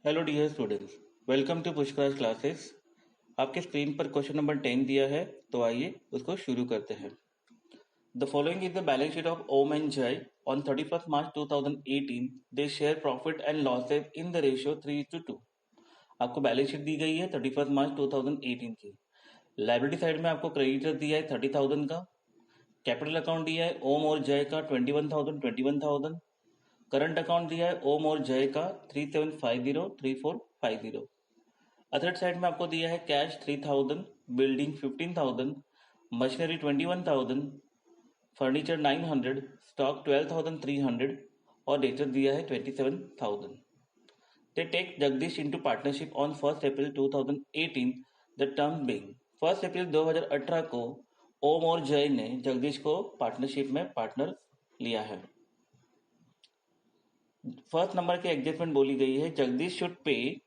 Hello dear students, welcome to Pushkaraj classes. आपके screen पर question number 10 दिया है, तो आइए उसको शुरू करते हैं। The following is the balance sheet of Om and Jay on 31st March 2018। They share profit and losses in the ratio 3:2। आपको बैलेंस शीट दी गई है 31st March 2018 की। लाइबिलिटी साइड में आपको क्रेडिटर दिया है 30,000 का, कैपिटल अकाउंट दिया है ओम और जय का 21,000। करंट अकाउंट दिया है ओम और जय का 37503450। असेट साइड में आपको दिया है cash 3000, building 15,000, machinery 21,000, furniture 900, stock 12,300 और डेटर दिया है 27,000। They take Jagdish into partnership on 1st April 2018। The term being 1st April 2018 को ओम और जय ने जगदीश को पार्टनरशिप में पार्टनर लिया है। फर्स्ट नंबर की एडजस्टमेंट बोली गई है, Jagdish should pay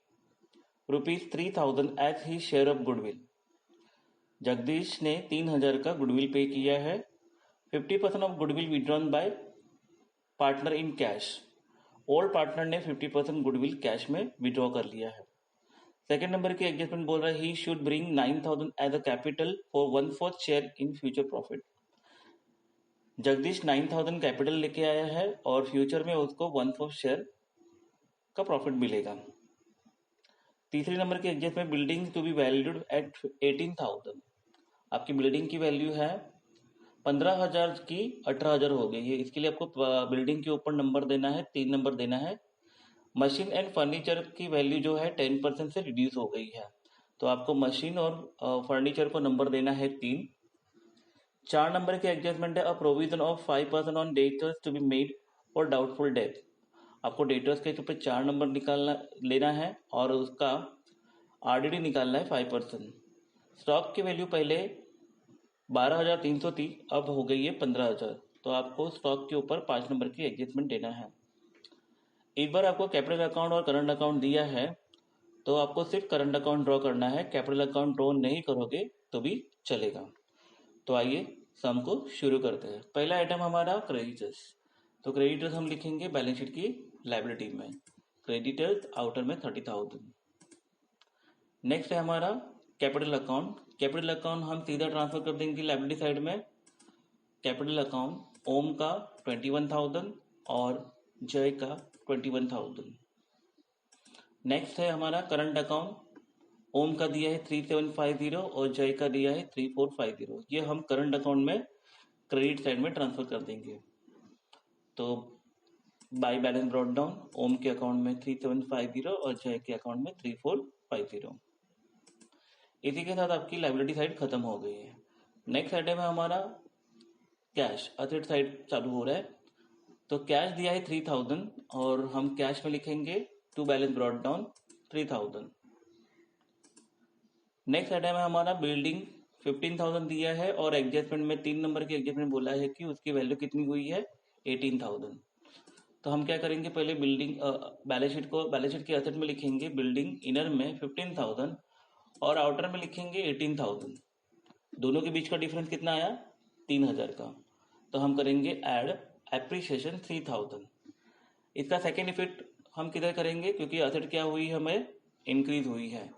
₹3,000 as he share of goodwill. Jagdish ने 3,000 का गुडविल पे किया है। 50% of goodwill withdrawn by partner in cash. Old partner ने 50% गुडविल कैश में विड्रॉ कर लिया है। सेकेंड नंबर की एडजस्टमेंट बोल रहा है, he should bring 9,000 as a capital for 1/4 share in future profit. Jagdish 9,000 capital लेके आया है और फ्यूचर में उसको 1/4 शेयर का प्रॉफिट मिलेगा। तीसरी नंबर की adjustment, building to be valued at 18,000। आपकी बिल्डिंग की वैल्यू है 15,000 की 18,000 हो गई है। इसके लिए आपको बिल्डिंग के ऊपर नंबर देना है, 3 नंबर देना है। मशीन एंड फर्नीचर की वैल्यू जो है 10% से रिड्यूस हो गई है, तो आपको मशीन और फर्नीचर को नंबर देना है 3। 4 नंबर की एडजस्टमेंट है, a provision of 5% on debtors to be made for doubtful debt. आपको डेटर्स के ऊपर 4 नंबर निकालना लेना है और उसका आरडीडी निकालना है 5%। स्टॉक की वैल्यू पहले 12,300 थी, अब हो गई है 15,000, तो आपको स्टॉक के ऊपर 5 नंबर की एडजस्टमेंट देना है। एक बार आपको कैपिटल अकाउंट और करंट अकाउंट दिया है, तो आपको सिर्फ करंट अकाउंट ड्रॉ करना है, कैपिटल अकाउंट ड्रॉ नहीं करोगे तो भी चलेगा। तो आइए सम को शुरू करते हैं। पहला आइटम हमारा क्रेडिटर्स, तो क्रेडिटर्स हम लिखेंगे बैलेंस शीट की लायबिलिटी में, क्रेडिटर्स आउटर में 30,000। नेक्स्ट है हमारा कैपिटल अकाउंट। कैपिटल अकाउंट हम सीधा ट्रांसफर कर देंगे लायबिलिटी साइड में। कैपिटल अकाउंट ओम का 21,000 और जय का 21,000। नेक्स्ट है हमारा करंट अकाउंट, ओम का दिया है 3750 और जय का दिया है 3450। ये हम करंट अकाउंट में क्रेडिट साइड में ट्रांसफर कर देंगे। तो बाय बैलेंस ब्रॉट डाउन, ओम के अकाउंट में 3750 और जय के अकाउंट में 3450। इसी के साथ आपकी लायबिलिटी साइड खत्म हो गई है। नेक्स्ट आइटम है हमारा कैश, असेट साइड चालू हो रहा है। तो कैश दिया है 3,000 और हम कैश में लिखेंगे to balance brought down 3,000। Next item है हमारा बिल्डिंग, 15,000 दिया है और एडजस्टमेंट में 3 नंबर की एडजस्टमेंट बोला है कि उसकी वैल्यू कितनी हुई है 18,000। तो हम क्या करेंगे, पहले बिल्डिंग बैलेंस शीट के असेट में लिखेंगे बिल्डिंग इनर में 15,000 और आउटर में लिखेंगे 18,000। दोनों के बीच का डिफरेंस कितना आया, 3,000 का। तो हम करेंगे ऐड एप्रिसिएशन 3,000। इसका सेकेंड इफेक्ट हम किधर करेंगे, क्योंकि असेट क्या हुई हमें इंक्रीज हुई है,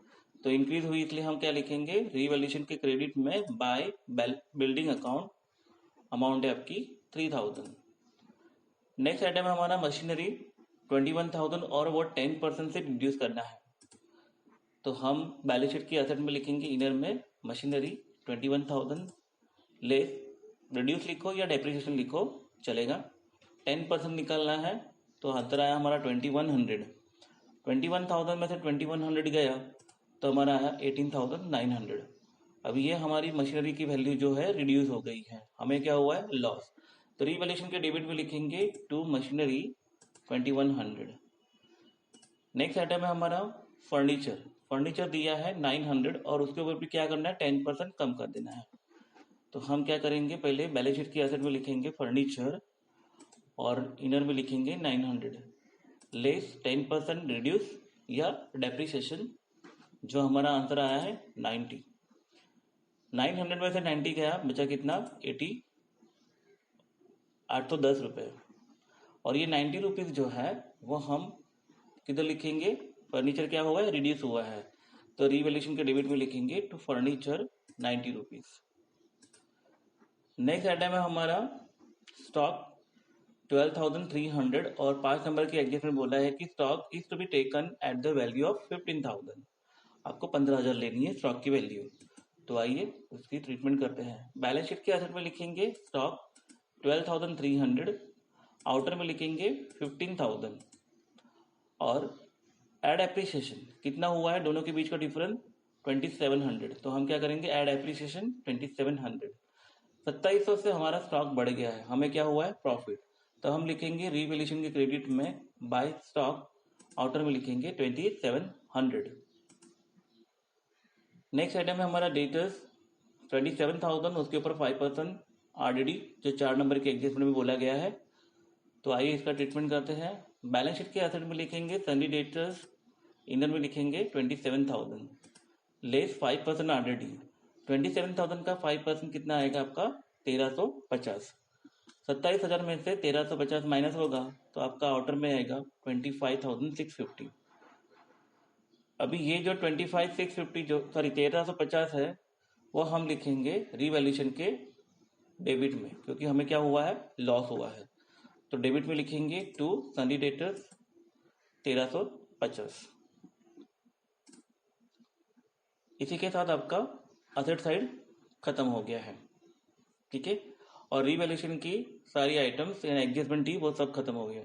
तो इंक्रीज हुई इसलिए हम क्या लिखेंगे, रीवैल्यूएशन के क्रेडिट में बाय बिल्डिंग अकाउंट अमाउंट है आपकी 3,000। नेक्स्ट आइटम है हमारा मशीनरी 21,000 और वो 10% से रिड्यूस करना है, तो हम बैलेंस शीट की असेट में लिखेंगे इनर में मशीनरी 21,000 लेस, रिड्यूस लिखो या डेप्रिसिएशन लिखो चलेगा। 10% निकालना है, तो आंसर आया हमारा 2100। 21,000 में से 2100 गया तो हमारा आया 18,900। अब ये हमारी मशीनरी की वैल्यू जो है रिड्यूस हो गई है, हमें क्या हुआ है, लॉस। तो रीवैल्यूएशन के डेबिट में लिखेंगे टू मशीनरी 2100। नेक्स्ट आइटम है हमारा फर्नीचर। फर्नीचर दिया है 900 और उसके ऊपर भी क्या करना है, 10% कम कर देना है। तो हम क्या करेंगे, पहले बैलेंस शीट की एसेट में लिखेंगे फर्नीचर और इनर में लिखेंगे 900 लेस 10% रिड्यूस या डेप्रिसिएशन, जो हमारा आंसर आया है 90। 900 में से 90 गया, बचा कितना, 80, 810 रुपये। और ये 90 रुपीज जो है वो हम किधर लिखेंगे, फर्नीचर क्या हुआ है, रिड्यूस हुआ है, तो रीवैल्यूएशन के डेबिट में लिखेंगे to furniture 90 rupees. Next item है हमारा स्टॉक 12,300 और 5 नंबर के एग्जाम में बोला है कि stock is to be taken at the value of 15,000। आपको 15,000 लेनी है स्टॉक की वैल्यू। तो आइए उसकी ट्रीटमेंट करते हैं। बैलेंस शीट के एसेट में लिखेंगे स्टॉक 12,300, आउटर में लिखेंगे 15,000 और एड एप्रिसिएशन कितना हुआ है दोनों के बीच का डिफरेंस 2700। तो हम क्या करेंगे, एड एप्रिसिएशन 2700। 2700 से हमारा स्टॉक बढ़ गया है, हमें क्या हुआ है, प्रॉफिट। तो हम लिखेंगे रीवैल्यूएशन के क्रेडिट में बाय स्टॉक, आउटर में लिखेंगे 2700। नेक्स्ट आइटम है हमारा डेटर्स 27,000, उसके ऊपर 5% आरडीडी जो 4 नंबर के एडजस्टमेंट में बोला गया है। तो आइए इसका ट्रीटमेंट करते हैं। बैलेंस शीट के एसेट में लिखेंगे सन्नी डेटर्स, इनर में लिखेंगे 27,000 लेस 5% आरडीडी। 27,000 का 5% कितना आएगा आपका 1350। 27,000 में से 1350 माइनस होगा तो आपका आउटर में आएगा 25,650। अभी ये जो 25,650 जो 1350 है वो हम लिखेंगे रीवैल्यूएशन के डेबिट में, क्योंकि हमें क्या हुआ है, लॉस हुआ है। तो डेबिट में लिखेंगे टू सन्नी डेटर्स 1350। इसी के साथ आपका असेट साइड खत्म हो गया है, ठीक है। और रीवैल्यूएशन की सारी आइटम्स यानी एडजस्टमेंट थी वो सब खत्म हो गया।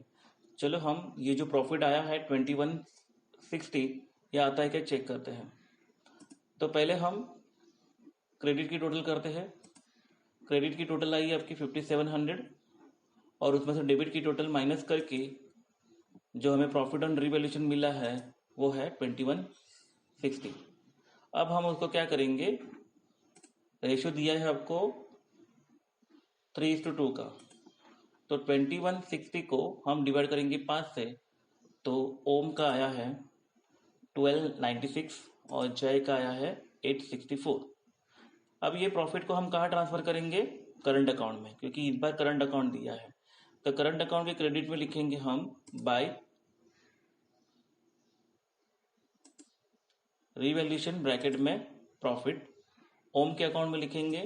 चलो हम ये जो प्रॉफिट आया है 2160 ये आता है क्या चेक करते हैं। तो पहले हम क्रेडिट की टोटल करते हैं। क्रेडिट की टोटल आई आपकी 5700 और उसमें से डेबिट की टोटल माइनस करके जो हमें प्रॉफिट ऑन रीवैल्यूएशन मिला है वो है 2160। अब हम उसको क्या करेंगे, रेशियो दिया है आपको 3:2 का, तो 2160 को हम डिवाइड करेंगे 5 से, तो ओम का आया है 1296 और जय का आया है 864। अब ये प्रॉफिट को हम कहाँ ट्रांसफर करेंगे, करंट अकाउंट में, क्योंकि इस बार करंट अकाउंट दिया है। तो करंट अकाउंट के क्रेडिट में लिखेंगे हम बाय रीवैल्यूएशन ब्रैकेट में प्रॉफिट। ओम के अकाउंट में लिखेंगे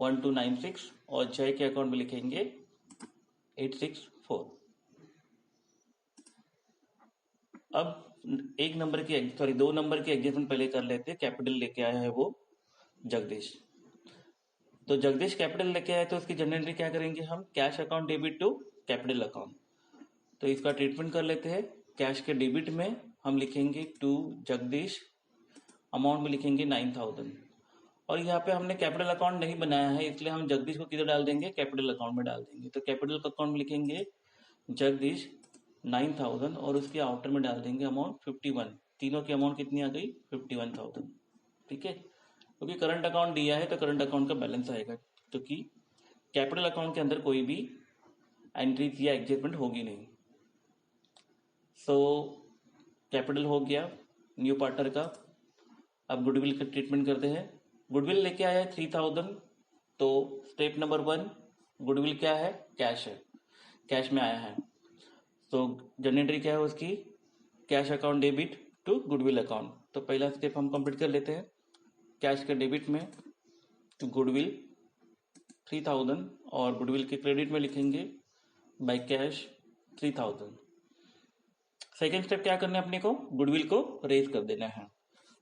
1296 और जय के अकाउंट में लिखेंगे 864। अब दो नंबर की एडजस्टमेंट पहले कर लेते हैं। कैपिटल लेके आया है वो जगदीश, तो जगदीश कैपिटल लेके आया तो उसकी जनरल क्या करेंगे हम, cash account debit to capital account. तो इसका ट्रीटमेंट कर लेते हैं। कैश के डेबिट में हम लिखेंगे टू जगदीश, अमाउंट में लिखेंगे 9000। और यहाँ पे हमने कैपिटल अकाउंट नहीं बनाया है इसलिए हम जगदीश को किधर डाल देंगे, कैपिटल अकाउंट में डाल देंगे। तो कैपिटल अकाउंट में लिखेंगे जगदीश 9000 और उसके आउटर में डाल देंगे अमाउंट 51। तीनों की अमाउंट कितनी आ गई 51,000, ठीक है। क्योंकि करंट अकाउंट दिया है तो करंट अकाउंट का बैलेंस आएगा, क्योंकि कैपिटल अकाउंट के अंदर कोई भी एंट्रीज या एडजस्टमेंट होगी नहीं। सो कैपिटल हो गया न्यू पार्टनर का। अब गुडविल का ट्रीटमेंट करते हैं। गुडविल लेके आया है 3000, तो स्टेप नंबर 1 गुडविल क्या है, कैश है, कैश में आया है। तो जनरेटरी क्या है उसकी, cash account debit to goodwill account. तो पहला स्टेप हम कंप्लीट कर लेते हैं। कैश के डेबिट में टू गुडविल 3000 और गुडविल के क्रेडिट में लिखेंगे बाय कैश 3000। सेकेंड स्टेप क्या करना है अपने को, गुडविल को रेज कर देना है।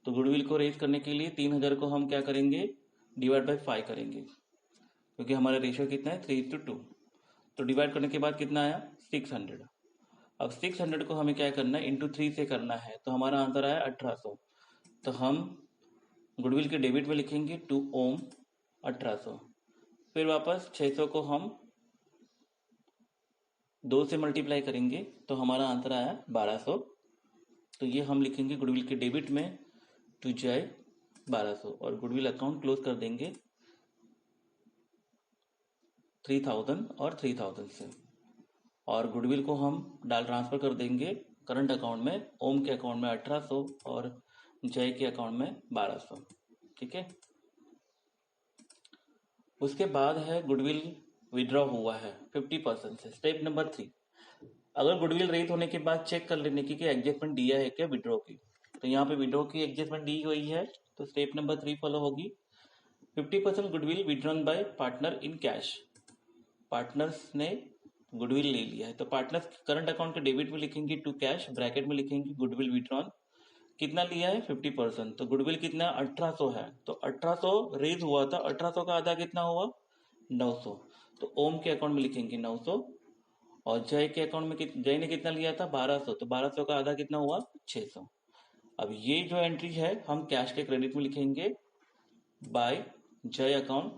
तो गुडविल को रेज करने के लिए 3000 को हम क्या करेंगे, डिवाइड बाय 5 करेंगे, क्योंकि हमारा रेशियो कितना है 3:2। तो डिवाइड करने के बाद कितना आया 600। अब 600 को हमें क्या करना है, इंटू 3 से करना है, तो हमारा आंसर आया 1800। तो हम गुडविल के डेबिट में लिखेंगे टू ओम 1800, फिर वापस 600 को हम 2 से मल्टीप्लाई करेंगे तो हमारा आंसर आया 1200। तो ये हम लिखेंगे गुडविल के डेबिट में टू जय 1200 और गुडविल अकाउंट क्लोज कर देंगे 3000 और 3000 से। और गुडविल को हम ट्रांसफर कर देंगे करंट अकाउंट में, ओम के अकाउंट में 1800 और जय के अकाउंट में 1200, ठीक है। उसके बाद है गुडविल विड्रॉ हुआ है 50% से, स्टेप नंबर 3। अगर गुडविल रेज होने के बाद चेक कर लेने की कि एडजस्टमेंट दिया है क्या विड्रॉ की, तो यहाँ पे विड्रॉ की एडजस्टमेंट दी हुई है, तो स्टेप नंबर 3 फॉलो होगी। 50% goodwill withdrawn by partner in cash. Partners ने गुडविल ले लिया है, तो पार्टनर्स करंट अकाउंट के डेबिट में लिखेंगे टू कैश, ब्रैकेट में लिखेंगे गुडविल विड्रॉन। कितना लिया है 50%, तो गुडविल कितना 1800 है, तो 1800 रेज हुआ था, 1800 का आधा कितना हुआ 900, तो ओम के अकाउंट में लिखेंगे 900, और जय के अकाउंट में जय ने कितना लिया था 1200, तो 1200 का आधा कितना हुआ 600। अब ये जो एंट्री है हम कैश के क्रेडिट में लिखेंगे बाय जय अकाउंट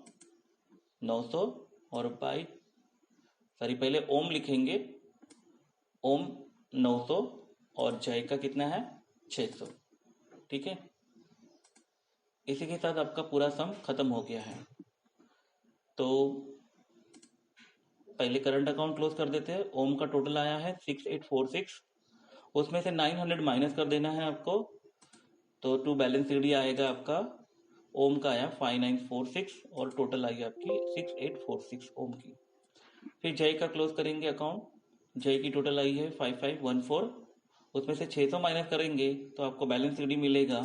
900, और बाय पहले ओम लिखेंगे ओम 900 और जय का कितना है 600। ठीक है, इसी के साथ आपका पूरा सम खत्म हो गया है। तो पहले करंट अकाउंट क्लोज कर देते हैं। ओम का टोटल आया है 6846, उसमें से 900 माइनस कर देना है आपको, तो टू बैलेंस शीट आएगा आपका। ओम का आया 5946 और टोटल आई आपकी 6846 ओम की। फिर जय का क्लोज करेंगे अकाउंट, जय की टोटल आई है 5514, उसमें से 600 माइनस करेंगे तो आपको बैलेंस शीट मिलेगा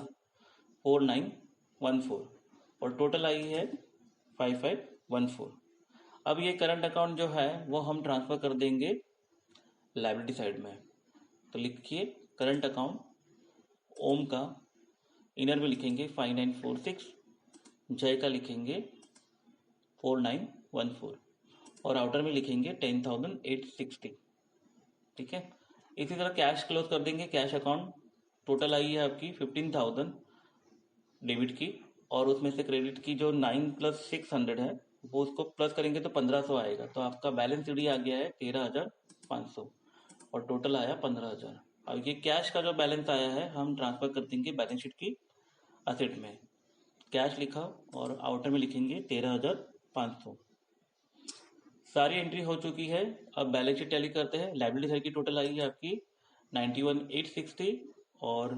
4914 और टोटल आई है 5514। अब ये करंट अकाउंट जो है वो हम ट्रांसफर कर देंगे लायबिलिटी साइड में, तो लिखिए करंट अकाउंट ओम का इनर में लिखेंगे 5946, जय का लिखेंगे 4914 और आउटर में लिखेंगे 10,860। ठीक है, इसी तरह कैश क्लोज कर देंगे। कैश अकाउंट टोटल आई है आपकी 15,000 डेबिट की, और उसमें से क्रेडिट की जो 9 + 600 है वो उसको प्लस करेंगे तो 1500 आएगा, तो आपका बैलेंस शीट आ गया है 13,500 और टोटल आया 15,000। अब ये कैश का जो बैलेंस आया है हम ट्रांसफर कर देंगे बैलेंस शीट की असेट में। कैश लिखा और आउटर में लिखेंगे 13,500। सारी एंट्री हो चुकी है। अब बैलेंस शीट टैली करते हैं। लायबिलिटी साइड की टोटल आई है आपकी 91,860 और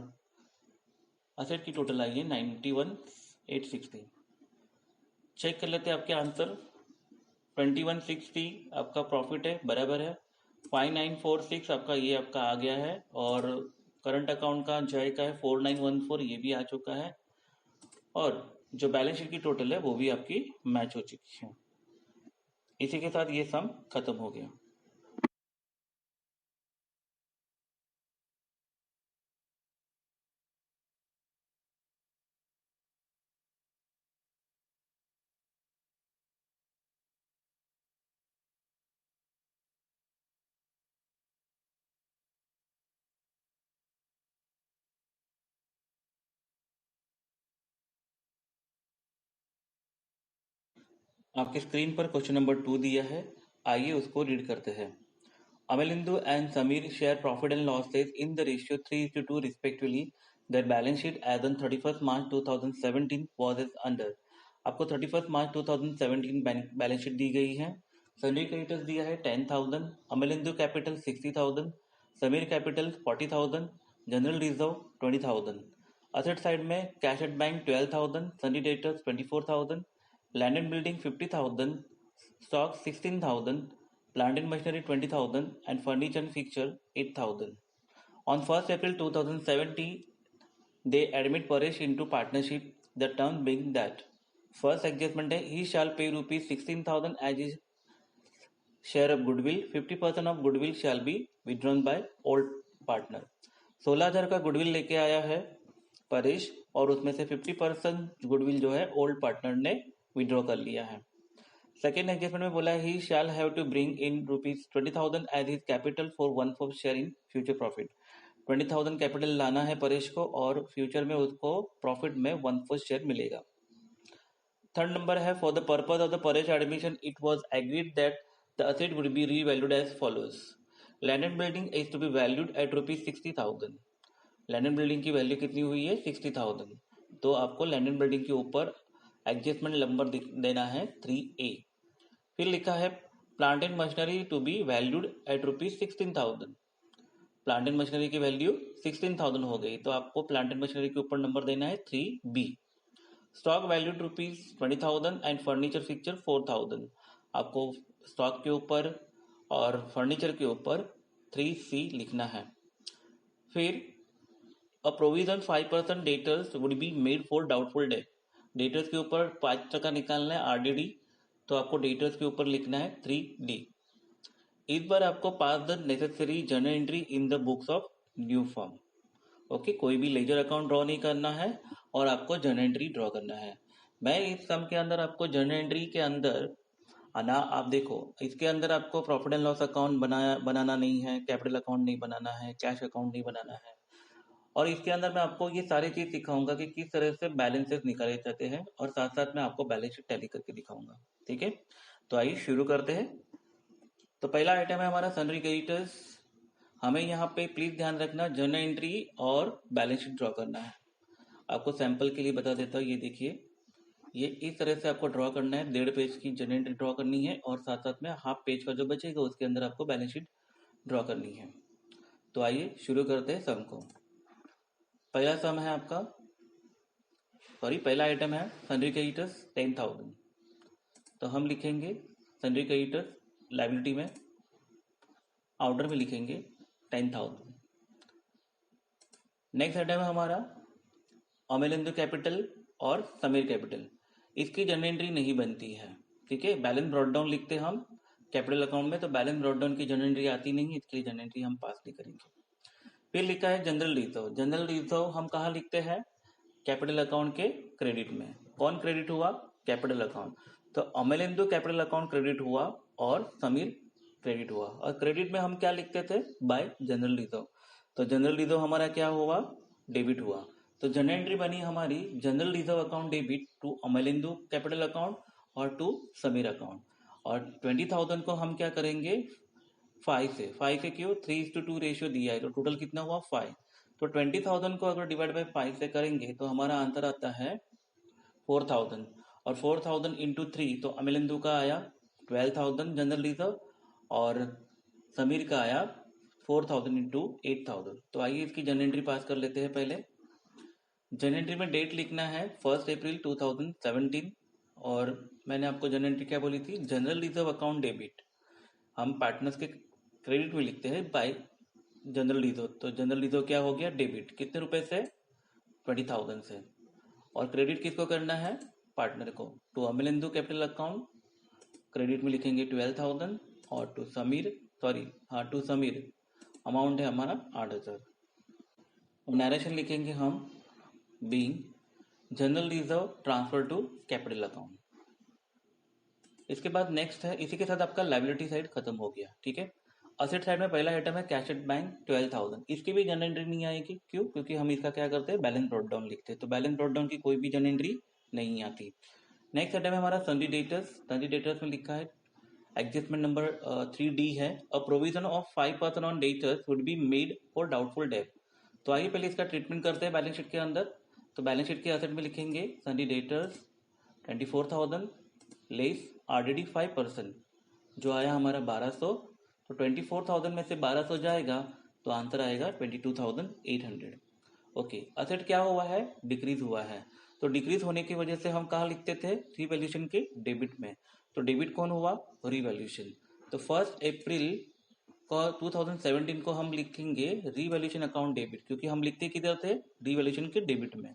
असेट की टोटल आई है 91,860। चेक कर लेते हैं आपके आंसर। 2160 आपका प्रॉफिट है, बराबर है। 5946 आपका ये आपका आ गया है, और करंट अकाउंट का जय का है 4914, ये भी आ चुका है, और जो बैलेंस शीट की टोटल है वो भी आपकी मैच हो चुकी है। इसी के साथ ये सम खत्म हो गया। आपकी स्क्रीन पर क्वेश्चन नंबर 2 दिया है, आइए उसको रीड करते हैं। Amalindu and Samir share profit and losses in the ratio 3:2 respectively. Their balance sheet as on 31st March 2017 was as under. आपको 31st March 2017 बैलेंस शीट दी गई है। सनी क्रेडिटर्स दिया है 10,000, Amlindu capital 60,000, Sameer capital 40,000, general reserve 20,000। Asset side में cash at bank 12,000, sundry debtors 24,000, land and building 50,000, stock 16,000, plant and machinery 20,000 and furniture and fixture 8,000. On 1st April 2017, they admit Paresh into partnership, the term being that first adjustment है he shall pay rupees 16,000 as his share of goodwill, 50% of goodwill shall be withdrawn by old partner. 16,000 का goodwill लेके आया है परेश, और उसमें से 50% goodwill जो है ओल्ड पार्टनर ने विड्रॉ कर लिया है। सेकेंड एडजस्टमेंट में बोला he shall have to bring in ₹20,000 as his capital for 1/4 share in future profit. 20,000 capital लाना है परेश को, और फ्यूचर में उसको प्रॉफिट में 1/4 शेयर मिलेगा। थर्ड नंबर है for the purpose of the Paresh admission it was agreed that the asset would be revalued as follows. Land and building is to be valued at ₹60,000। Land and building की value कितनी हुई है 60,000, तो आपको land and building के ऊपर adjustment number देना है 3A। फिर लिखा है plant and machinery to be valued at ₹16,000। Plant and machinery की वैल्यू 16,000 हो गई, तो आपको प्लांट एंड मशीनरी के ऊपर नंबर देना है 3B। Stock valued ₹20,000 and furniture fixture 4,000। आपको स्टॉक के ऊपर और फर्नीचर के ऊपर 3C लिखना है। फिर a provision 5% debtors would be made for doubtful date, debtors के ऊपर 5% निकालना है RDD, तो आपको डेटर्स के ऊपर लिखना है 3D। इस बार आपको pass the necessary journal entry in the books of new firm. Okay, कोई भी लेजर अकाउंट ड्रॉ नहीं करना है और आपको जर्नल एंट्री ड्रॉ करना है। मैं इस सम के अंदर आपको जर्नल एंट्री के अंदर ना, आप देखो इसके अंदर आपको प्रॉफिट एंड लॉस अकाउंट बनाना नहीं है, कैपिटल अकाउंट नहीं बनाना है, कैश अकाउंट नहीं बनाना है, और इसके अंदर मैं आपको ये सारी चीज सिखाऊंगा कि किस तरह से बैलेंसेस निकाले जाते हैं, और साथ साथ मैं आपको बैलेंस शीट टैली करके दिखाऊंगा। ठीक है, तो आइए शुरू करते हैं। तो पहला आइटम है हमारा सन्ड्री क्रेडिटर्स। हमें यहाँ पे प्लीज ध्यान रखना, जर्नल एंट्री और बैलेंस शीट ड्रॉ करना है। आपको सैंपल के लिए बता देता हूँ, ये देखिए, ये इस तरह से आपको ड्रॉ करना है। 1.5 पेज की जर्नल एंट्री ड्रॉ करनी है और साथ साथ में हाफ पेज का जो बचेगा उसके अंदर आपको बैलेंस शीट ड्रॉ करनी है। तो आइए शुरू करते हैं सम को। पहला सम है आपका, पहला आइटम है सन्ड्री क्रेडिटर्स 10,000। तो हम लिखेंगे सन्ड्री क्रेडिटर्स लायबिलिटी में, आउटर में लिखेंगे 10,000। नेक्स्ट आइटम है हमारा अमलेंदु कैपिटल और समीर कैपिटल। इसकी जर्नल एंट्री नहीं बनती है। ठीक है, बैलेंस ब्रॉट डाउन लिखते हम कैपिटल अकाउंट में, तो बैलेंस ब्रॉट डाउन की जर्नल एंट्री आती नहीं, इसके लिए जर्नल एंट्री हम पास नहीं करेंगे। फिर लिखा है जनरल रिजर्व। जनरल रिजर्व हम कहाँ लिखते हैं? कैपिटल अकाउंट के क्रेडिट में। कौन क्रेडिट हुआ? Capital account. तो अमलेंदु कैपिटल अकाउंट क्रेडिट हुआ और समीर क्रेडिट हुआ, और क्रेडिट में हम क्या लिखते थे? Bye general reserve. तो जनरल रिजर्व हमारा क्या हुआ? डेबिट हुआ। तो जनरल एंट्री बनी हमारी general reserve account debit to Amlendu capital account और टू समीर अकाउंट। और 20,000 को हम क्या करेंगे? 5 से क्यों? 3:2 रेशियो दिया है, तो टोटल कितना हुआ? 5। तो 20,000 को अगर डिवाइड बाय 5 से करेंगे तो हमारा आंसर आता है 4,000, और 4,000 इंटू 3, तो अमलेंदु का आया 12,000 जनरल रिजर्व, और समीर का आया 4,000 इंटू 8,000। तो आइए इसकी जनरल एंट्री पास कर लेते हैं। पहले जनरल एंट्री में डेट लिखना है 1 अप्रैल 2017, और मैंने आपको जनरल एंट्री क्या बोली थी? जनरल रिजर्व अकाउंट डेबिट हम पार्टनर्स के क्रेडिट में लिखते हैं बाय जनरल रिजर्व। तो जनरल रिजर्व क्या हो गया? डेबिट। कितने रुपए से? 20,000 से। और क्रेडिट किसको करना है? पार्टनर को। To Amlendu capital account credit में लिखेंगे 12,000, और टू समीर अमाउंट है हमारा 8,000। नरेशन लिखेंगे हम being general reserve transfer to capital account. इसके बाद नेक्स्ट है, इसी के साथ आपका लायबिलिटी साइड खत्म हो गया। ठीक है, असेट साइड में पहला आइटम है कैश एट बैंक 12,000। इसकी भी जनरल एंट्री नहीं आएगी। क्यों? क्योंकि हम इसका क्या करते हैं? बैलेंस ब्रॉट डाउन लिखते हैं, तो बैलेंस ब्रॉट डाउन की कोई भी जनरल एंट्री नहीं आती। नेक्स्ट आइटम है हमारा सन्ड्री डेटर्स। सन्ड्री डेटर्स में लिखा है एडजस्टमेंट नंबर 3D है, a provision of 5% on debtors would be made for doubtful date. तो आइए पहले इसका ट्रीटमेंट करते हैं बैलेंस शीट के अंदर। तो बैलेंस शीट के असेट में लिखेंगे सन्ड्री डेटर्स 24,000 लेस RDD 5%, जो आया हमारा 1,200। तो 24,000 में से 1,200 जाएगा तो आंसर आएगा 22,800। ओके, असेट क्या हुआ है? डिक्रीज हुआ है। तो डिक्रीज होने की वजह से हम कहाँ लिखते थे? रीवैल्यूएशन के डेबिट में। तो डेबिट कौन हुआ? रीवैल्यूएशन। तो 1 अप्रैल को 2017 को हम लिखेंगे रीवैल्यूएशन अकाउंट डेबिट, क्योंकि हम लिखते किधर थे? रीवैल्यूएशन के डेबिट में।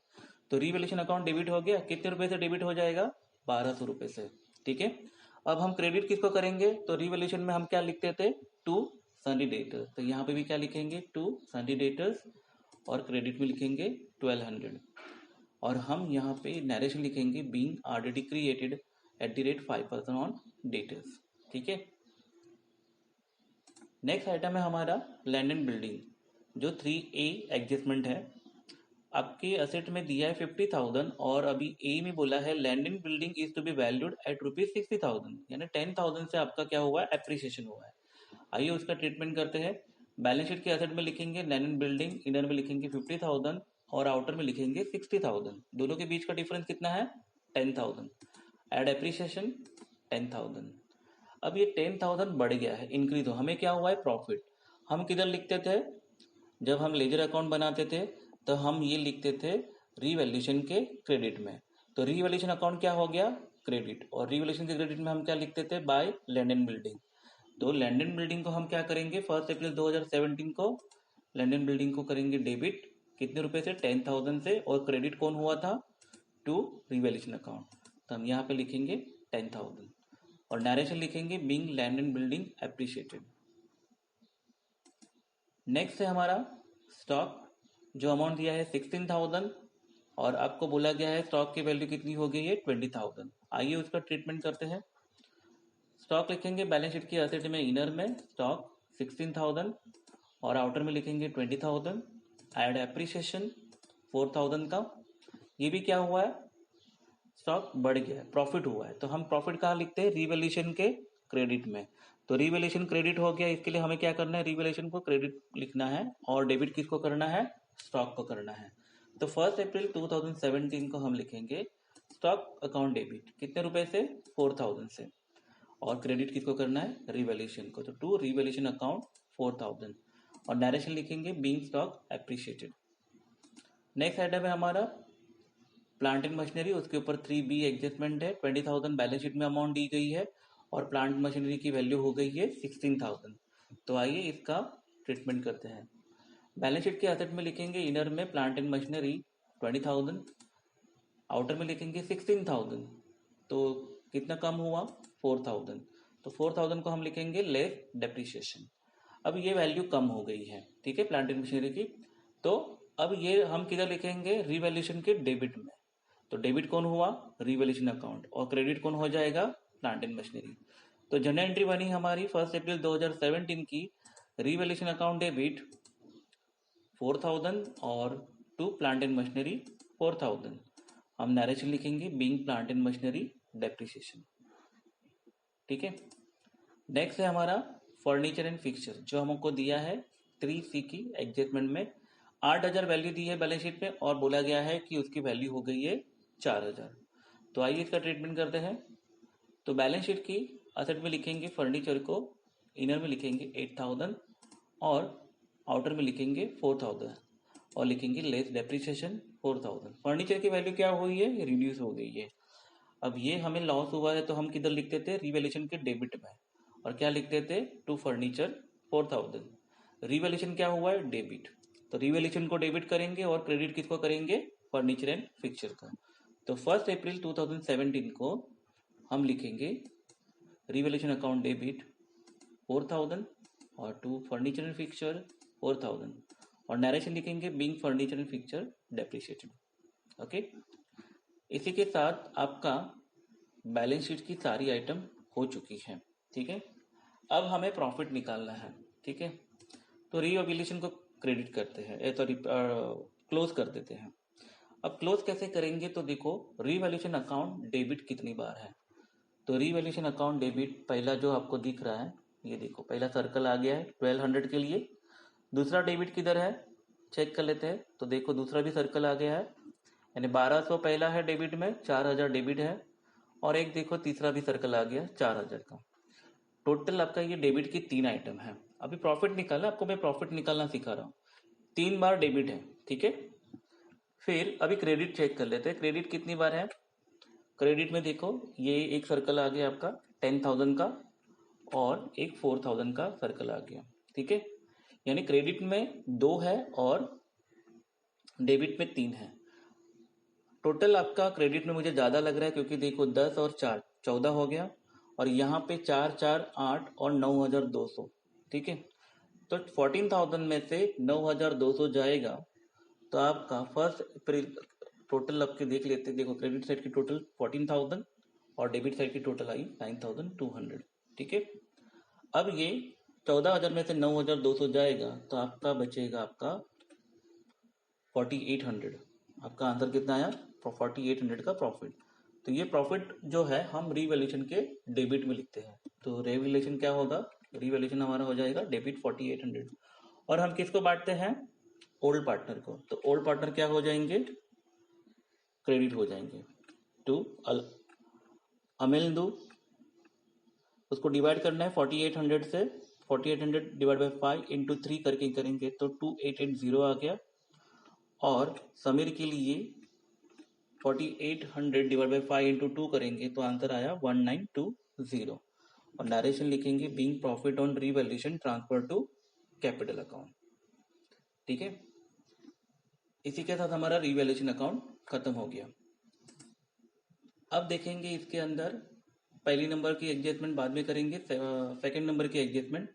तो रीवैल्यूएशन अकाउंट डेबिट हो गया। कितने रुपए से डेबिट हो जाएगा? 1,200 रुपए से। ठीक है, अब हम क्रेडिट किसको करेंगे? तो रीवैल्यूएशन में हम क्या लिखते थे? To sundry debtors. तो यहाँ पे भी क्या लिखेंगे? टू सन्ड्री डेटर्स, और क्रेडिट में लिखेंगे 1,200, और हम यहाँ पे नरेशन लिखेंगे being already created @5% on debtors. ठीक है, नेक्स्ट आइटम है हमारा लैंड एंड बिल्डिंग, जो 3A एडजस्टमेंट है। आपके असेट में दिया है 50,000, और अभी ए में बोला है land and building is to be valued at ₹60,000, यानी 10,000 से आपका क्या हुआ है? एप्रिसिएशन हुआ है। आइए उसका ट्रीटमेंट करते हैं। बैलेंस शीट के असेट में लिखेंगे लैंड एंड बिल्डिंग, इनर में लिखेंगे 50,000 और आउटर में लिखेंगे 60,000। दोनों के बीच का डिफरेंस कितना है? 10,000। Add appreciation 10,000। अब ये 10,000 बढ़ गया है, इंक्रीज हो, हमें क्या हुआ है? प्रॉफिट। हम किधर लिखते थे? जब हम लेजर अकाउंट बनाते थे तो हम ये लिखते थे रीवैल्यूएशन के क्रेडिट में। तो रीवैल्यूएशन अकाउंट क्या हो गया? क्रेडिट। और रीवैल्यूएशन के क्रेडिट में हम क्या लिखते थे? By land and building. तो लैंड एंड बिल्डिंग को हम क्या करेंगे, 1 अप्रैल 2017 को लैंड एंड बिल्डिंग को करेंगे डेबिट, कितने रुपए से, 10,000 से, और क्रेडिट कौन हुआ था, टू रिवैल्यूएशन अकाउंट, तो हम यहाँ पे लिखेंगे 10,000 और नरेशन लिखेंगे being land and building appreciated. Next है हमारा स्टॉक, जो अमाउंट दिया है 16,000 और आपको बोला गया है स्टॉक की वैल्यू कितनी हो गई है, 20,000। आइए उसका ट्रीटमेंट करते हैं। स्टॉक लिखेंगे बैलेंस शीट की एसेट में, इनर में स्टॉक 16,000 और आउटर में लिखेंगे 20,000, एड एप्रिसिएशन 4,000 का। ये भी क्या हुआ है, स्टॉक बढ़ गया है, प्रॉफिट हुआ है, तो हम प्रॉफिट कहाँ लिखते हैं, रिवैल्यूएशन के क्रेडिट में। तो रिवैल्यूएशन क्रेडिट हो गया, इसके लिए हमें क्या करना है, रिवैल्यूएशन को क्रेडिट लिखना है और डेबिट किसको करना है, स्टॉक को करना है। तो 1 अप्रैल 2017 को हम लिखेंगे स्टॉक अकाउंट डेबिट, कितने रुपए से, 4,000 से, और क्रेडिट किसको करना है, रिवैल्यूएशन को, तो टू रिवैल्यूएशन अकाउंट 4,000 और डायरेक्शन लिखेंगे being stock appreciated. Next item है हमारा प्लांट एंड मशीनरी, उसके ऊपर 3B एडजस्टमेंट है, 20,000 बैलेंस शीट में अमाउंट दी गई है और प्लांट मशीनरी की वैल्यू हो गई है 16,000। तो आइए इसका ट्रीटमेंट करते हैं। बैलेंस शीट के एसेट में लिखेंगे इनर में प्लांट एंड मशीनरी 20,000, आउटर में लिखेंगे 16,000, तो कितना कम हुआ, 4,000, तो 4,000 को हम लिखेंगे लेस डेप्रिसिएशन। अब ये वैल्यू कम हो गई है, ठीक है, प्लांट एंड मशीनरी की, तो अब ये हम किधर लिखेंगे, रिवैल्यूएशन के डेबिट में। तो डेबिट कौन हुआ, रिवैल्यूएशन अकाउंट, और क्रेडिट कौन हो जाएगा, प्लांट एंड मशीनरी। तो जनरल एंट्री बनी हमारी 1 अप्रैल 2017 की, रिवैल्यूएशन अकाउंट डेबिट 4,000 और टू प्लांट एंड मशीनरी 4,000। हम नरेशन लिखेंगे being plant and machinery depreciation, ठीक है। नेक्स्ट है हमारा फर्नीचर एंड फिक्सचर, जो हमको दिया है 3C की एडजस्टमेंट में, 8,000 वैल्यू दी है बैलेंस शीट में और बोला गया है कि उसकी वैल्यू हो गई है 4,000। तो आइए इसका ट्रीटमेंट करते हैं। तो बैलेंस शीट की असेट में लिखेंगे फर्नीचर को, इनर में लिखेंगे 8,000 और आउटर में लिखेंगे 4,000 और लिखेंगे लेस डेप्रिसिएशन 4,000। फर्नीचर की वैल्यू क्या हुई है, रिड्यूस हो गई है। अब ये हमें लॉस हुआ है तो हम किधर लिखते थे, रिवैल्यूएशन के डेबिट में, और क्या लिखते थे, टू फर्नीचर 4,000। रिवैल्यूएशन क्या हुआ है, डेबिट, तो रिवैल्यूएशन को डेबिट करेंगे और क्रेडिट किसको करेंगे, फर्नीचर एंड फिक्सचर का। तो 1 अप्रैल 2017 को हम लिखेंगे रिवैल्यूएशन अकाउंट डेबिट 4,000 और टू फर्नीचर एंड फिक्सचर 4,000 और नरेशन लिखेंगे being furniture and fixture depreciated, okay. इसी के साथ आपका बैलेंस शीट की सारी आइटम हो चुकी है, ठीक है। अब हमें प्रॉफिट निकालना है, ठीक है। तो रीवैल्यूएशन को क्रेडिट करते हैं, सॉरी क्लोज कर देते हैं। अब क्लोज कैसे करेंगे, तो देखो रीवैल्यूएशन अकाउंट डेबिट कितनी बार है, तो रीवैल्यूएशन अकाउंट डेबिट पहला जो आपको दिख रहा है, ये देखो पहला सर्कल आ गया है 1200 के लिए। दूसरा डेबिट किधर है, चेक कर लेते हैं, तो देखो दूसरा भी सर्कल आ गया है, यानी 1200 पहला है डेबिट में, 4,000 डेबिट है, और एक देखो तीसरा भी सर्कल आ गया 4,000 का। टोटल आपका ये डेबिट की 3 आइटम है। अभी प्रॉफिट निकालना, आपको मैं प्रॉफिट निकालना सिखा रहा हूँ। 3 बार डेबिट है, ठीक है। फिर अभी क्रेडिट चेक कर लेते हैं, क्रेडिट कितनी बार है। क्रेडिट में देखो ये एक सर्कल आ गया आपका 10,000 का और एक 4,000 का सर्कल आ गया, ठीक है। यानी क्रेडिट में 2 है और डेबिट में 3 है। टोटल आपका क्रेडिट में मुझे ज़्यादा लग रहा है क्योंकि देखो 10 और 4 14 हो गया, और यहाँ पे 4 4 8 और 9,200, ठीक है। तो 14,000 में से 9,200 जाएगा, तो आपका 1 अप्रैल टोटल आपके देख लेते हैं। देखो क्रेडिट साइड की टोटल 14,000 और डेबिट साइड की टोटल आई 9,200, ठीक है। अब ये 14,000 में से 9,200 जाएगा तो आपका बचेगा आपका 4,800। आपका आंसर कितना आया, 4,800 का प्रॉफिट। तो ये प्रॉफिट जो है हम रीवैल्यूएशन के डेबिट में लिखते हैं। तो रीवैल्यूएशन क्या होगा, रीवैल्यूएशन हमारा हो जाएगा डेबिट 4,800। और हम किसको बांटते हैं, ओल्ड पार्टनर को, तो ओल्ड पार्टनर क्या हो जाएंगे, क्रेडिट हो जाएंगे। टू अमेलदू, उसको डिवाइड करना है 4,800 से, 4,800 डिवाइड बाई 5 इंटू 3 करके करेंगे तो 2,880 आ गया। और समीर के लिए 4,800 डिवाइड बाई 5 इंटू 2 करेंगे तो आंसर आया 1,920। और नरेशन लिखेंगे being profit on revaluation transfer to capital account. ठीक है, इसी के साथ हमारा रीवैल्यूएशन अकाउंट खत्म हो गया। अब देखेंगे इसके अंदर पहली नंबर की एडजस्टमेंट बाद में करेंगे, सेकंड नंबर की एडजस्टमेंट।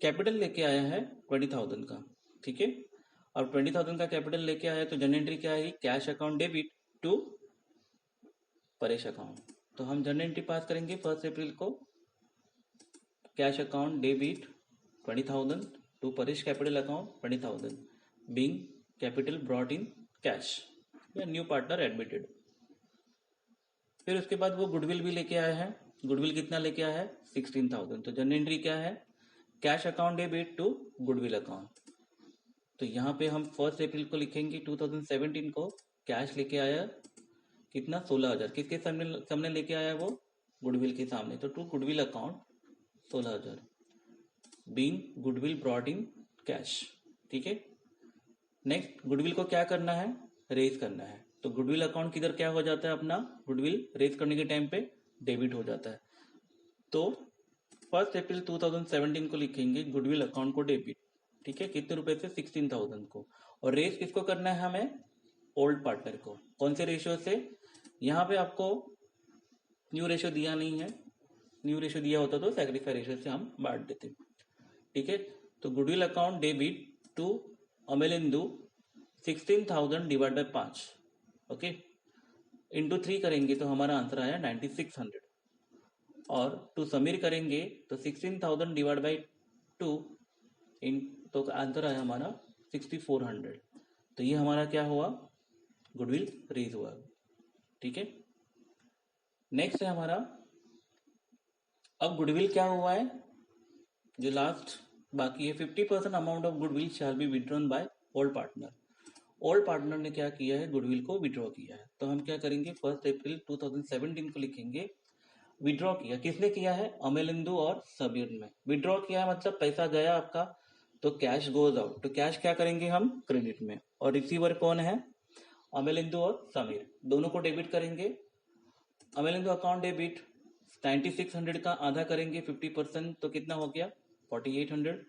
कैपिटल लेके आया है 20,000 का, ठीक है। अब 20,000 का कैपिटल लेके आया तो जनरल एंट्री क्या है, cash account debit to Paresh account. तो हम जनरल एंट्री पास करेंगे 1 अप्रैल को, cash account debit 20,000 to Paresh capital account 20,000 being capital brought in cash या न्यू पार्टनर एडमिटेड। फिर उसके बाद वो गुडविल भी लेके आया है। गुडविल कितना लेके आया है, 16,000। तो जनरल एंट्री क्या है, cash account debit to goodwill account. तो यहाँ पे हम 1 अप्रैल को लिखेंगे 2017 को कैश लेके आया कितना, 16,000। किसके सामने लेके आया वो, गुडविल के सामने। तो to goodwill account 16,000 being goodwill brought in cash. ठीक है, नेक्स्ट गुडविल को क्या करना है, रेज करना है। तो गुडविल अकाउंट किधर क्या हो जाता है अपना, गुडविल रेज करने के टाइम पे डेबिट हो जाता है। तो 1 अप्रैल 2017 को लिखेंगे गुडविल अकाउंट को डेबिट। ठीक है, कितने रुपए से, 16,000 को। और रेज किसको करना है हमें, ओल्ड पार्टनर को। कौन से रेशियो से, यहाँ पे आपको न्यू रेशियो दिया नहीं है, न्यू रेशियो दिया होता तो सैक्रिफाई रेशियो से हम बांट देते। ठीक है, तो goodwill account debit to Amlendu 16,000 divide by 5, okay, into 3 करेंगे तो हमारा आंसर आया 9600। और टू समीर करेंगे तो 16,000 डिवाइड बाई 2 इन, तो आंसर आया हमारा 6400। तो ये हमारा क्या हुआ, गुडविल रेज हुआ। ठीक है, नेक्स्ट है हमारा, अब गुडविल क्या हुआ है, जो लास्ट बाकी है, 50% amount of goodwill shall be withdrawn by old partner. Old partner ने क्या किया है, गुडविल को विड्रॉ किया है। तो हम क्या करेंगे, 1 अप्रैल 2017 को लिखेंगे विड्रॉ किया। किसने किया है, अमलेंदु और समीर ने विड्रॉ किया है, मतलब पैसा गया आपका, तो कैश गोज आउट। तो कैश क्या करेंगे हम, क्रेडिट में। और रिसीवर कौन है, अमलेंदु और समीर, दोनों को डेबिट करेंगे। अमलेंदु अकाउंट डेबिट 9600 का आधा करेंगे 50%, तो कितना हो गया 4800।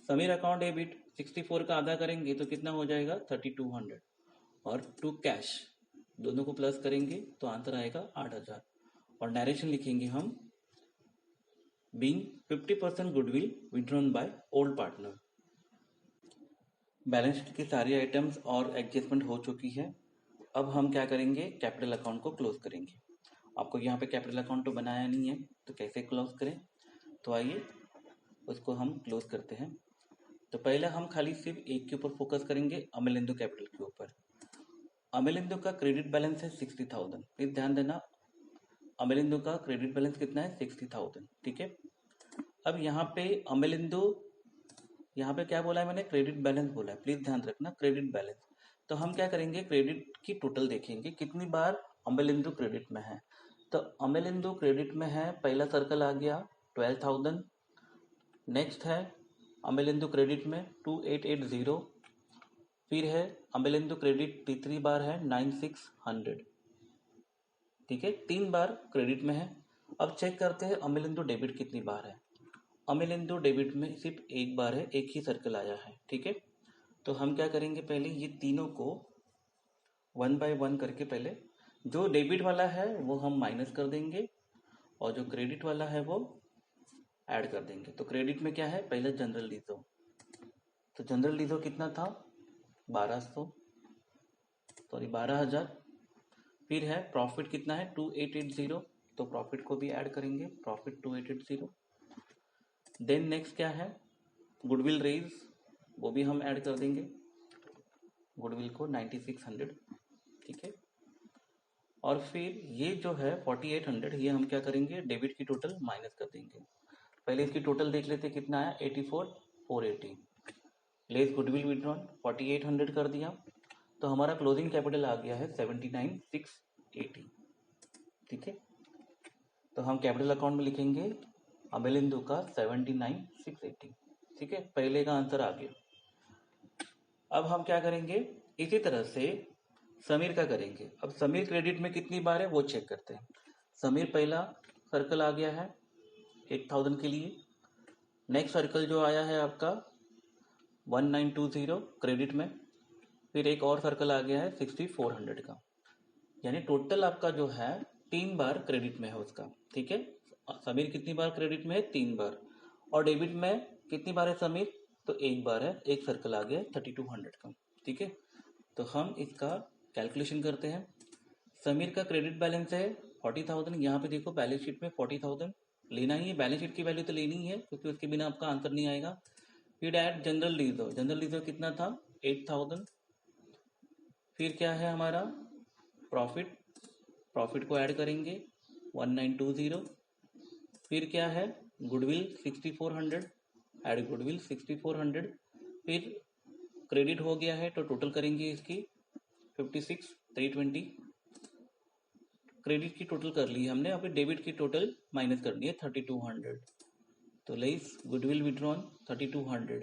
समीर अकाउंट डेबिट 64 का आधा करेंगे तो कितना हो जाएगा 3200। और टू कैश दोनों को प्लस करेंगे तो आंसर आएगा 8000। और नरेशन लिखेंगे हम being 50% goodwill withdrawn by old partner. Balance sheet की सारी आइटम्स और एडजस्टमेंट हो चुकी है। अब हम क्या करेंगे, कैपिटल अकाउंट को क्लोज करेंगे। आपको यहाँ पे कैपिटल अकाउंट तो बनाया नहीं है, तो कैसे क्लोज करें, तो आइए उसको हम क्लोज करते हैं। तो पहले हम खाली सिर्फ एक के ऊपर फोकस करेंगे, अमलेंदु कैपिटल के ऊपर। अमलेंदु का क्रेडिट बैलेंस है 60,000। प्लीज ध्यान देना, अमलेंदु का क्रेडिट बैलेंस कितना है, 60,000। ठीक है, अब यहाँ पे अमलेंदु, यहाँ पे क्या बोला है मैंने, क्रेडिट बैलेंस बोला है, प्लीज ध्यान रखना, क्रेडिट बैलेंस। तो हम क्या करेंगे, क्रेडिट की टोटल देखेंगे कितनी बार अमलेंदु क्रेडिट में है। तो अमलेंदु क्रेडिट में है, पहला सर्कल आ गया 12,000। नेक्स्ट है अमलेंदु क्रेडिट में 2880। फिर है अमलेंदु क्रेडिट तीसरी बार है 9600। ठीक है, 3 बार क्रेडिट में है। अब चेक करते हैं अमलेंदु डेबिट कितनी बार है। अमलेंदु डेबिट में सिर्फ एक बार है, एक ही सर्कल आया है। ठीक है, तो हम क्या करेंगे, पहले ये तीनों को 1 बाय 1 करके, पहले जो डेबिट वाला है वो हम माइनस कर देंगे और जो क्रेडिट वाला है वो ऐड कर देंगे। तो क्रेडिट में क्या है, पहले जनरल लीजो। तो जनरल लीजो कितना था, 12,000। फिर है प्रॉफिट कितना है 2880, तो प्रॉफिट को भी ऐड करेंगे, प्रॉफिट 2880। देन नेक्स्ट क्या है, गुडविल रेज, वो भी हम ऐड कर देंगे, गुडविल को 9600। ठीक है, और फिर ये जो है 4800, ये हम क्या करेंगे, डेबिट की टोटल माइनस कर देंगे। पहले इसकी टोटल देख लेते कितना आया, 84,480 लेस गुडविल विड्रॉन 4800 कर दिया, तो हमारा क्लोजिंग कैपिटल आ गया है 79,680। ठीक है, तो हम कैपिटल अकाउंट में लिखेंगे अमलेंदु का 79,680। ठीक है, पहले का आंसर आ गया। अब हम क्या करेंगे, इसी तरह से समीर का करेंगे। अब समीर क्रेडिट में कितनी बार है वो चेक करते हैं। समीर पहला सर्कल आ गया है 8,000 के लिए। नेक्स्ट सर्कल जो आया है आपका 1920 क्रेडिट में, फिर एक और सर्कल आ गया है 6400 का, यानी टोटल आपका जो है 3 बार क्रेडिट में है उसका। ठीक है, समीर कितनी बार क्रेडिट में है? 3 बार। और डेबिट में कितनी बार है समीर? तो 1 बार है, एक सर्कल आ गया 3200 का। ठीक है, तो हम इसका कैलकुलेशन करते हैं। समीर का क्रेडिट बैलेंस है 40,000। यहाँ पे देखो बैलेंस शीट में 40,000 लेना ही है, बैलेंस शीट की वैल्यू तो लेनी ही है क्योंकि उसके बिना आपका आंसर नहीं आएगा। फिर add general reserve, general reserve कितना था? 8,000। फिर क्या है हमारा? प्रॉफिट, प्रॉफिट को ऐड करेंगे 1920। फिर क्या है? Goodwill 6400, add goodwill 6400। फिर क्रेडिट हो गया है तो टोटल करेंगे इसकी 56,320। क्रेडिट की टोटल कर ली हमने, अभी डेबिट की टोटल माइनस करनी है 3200। तो लेस गुडविल विड्रॉन 3200,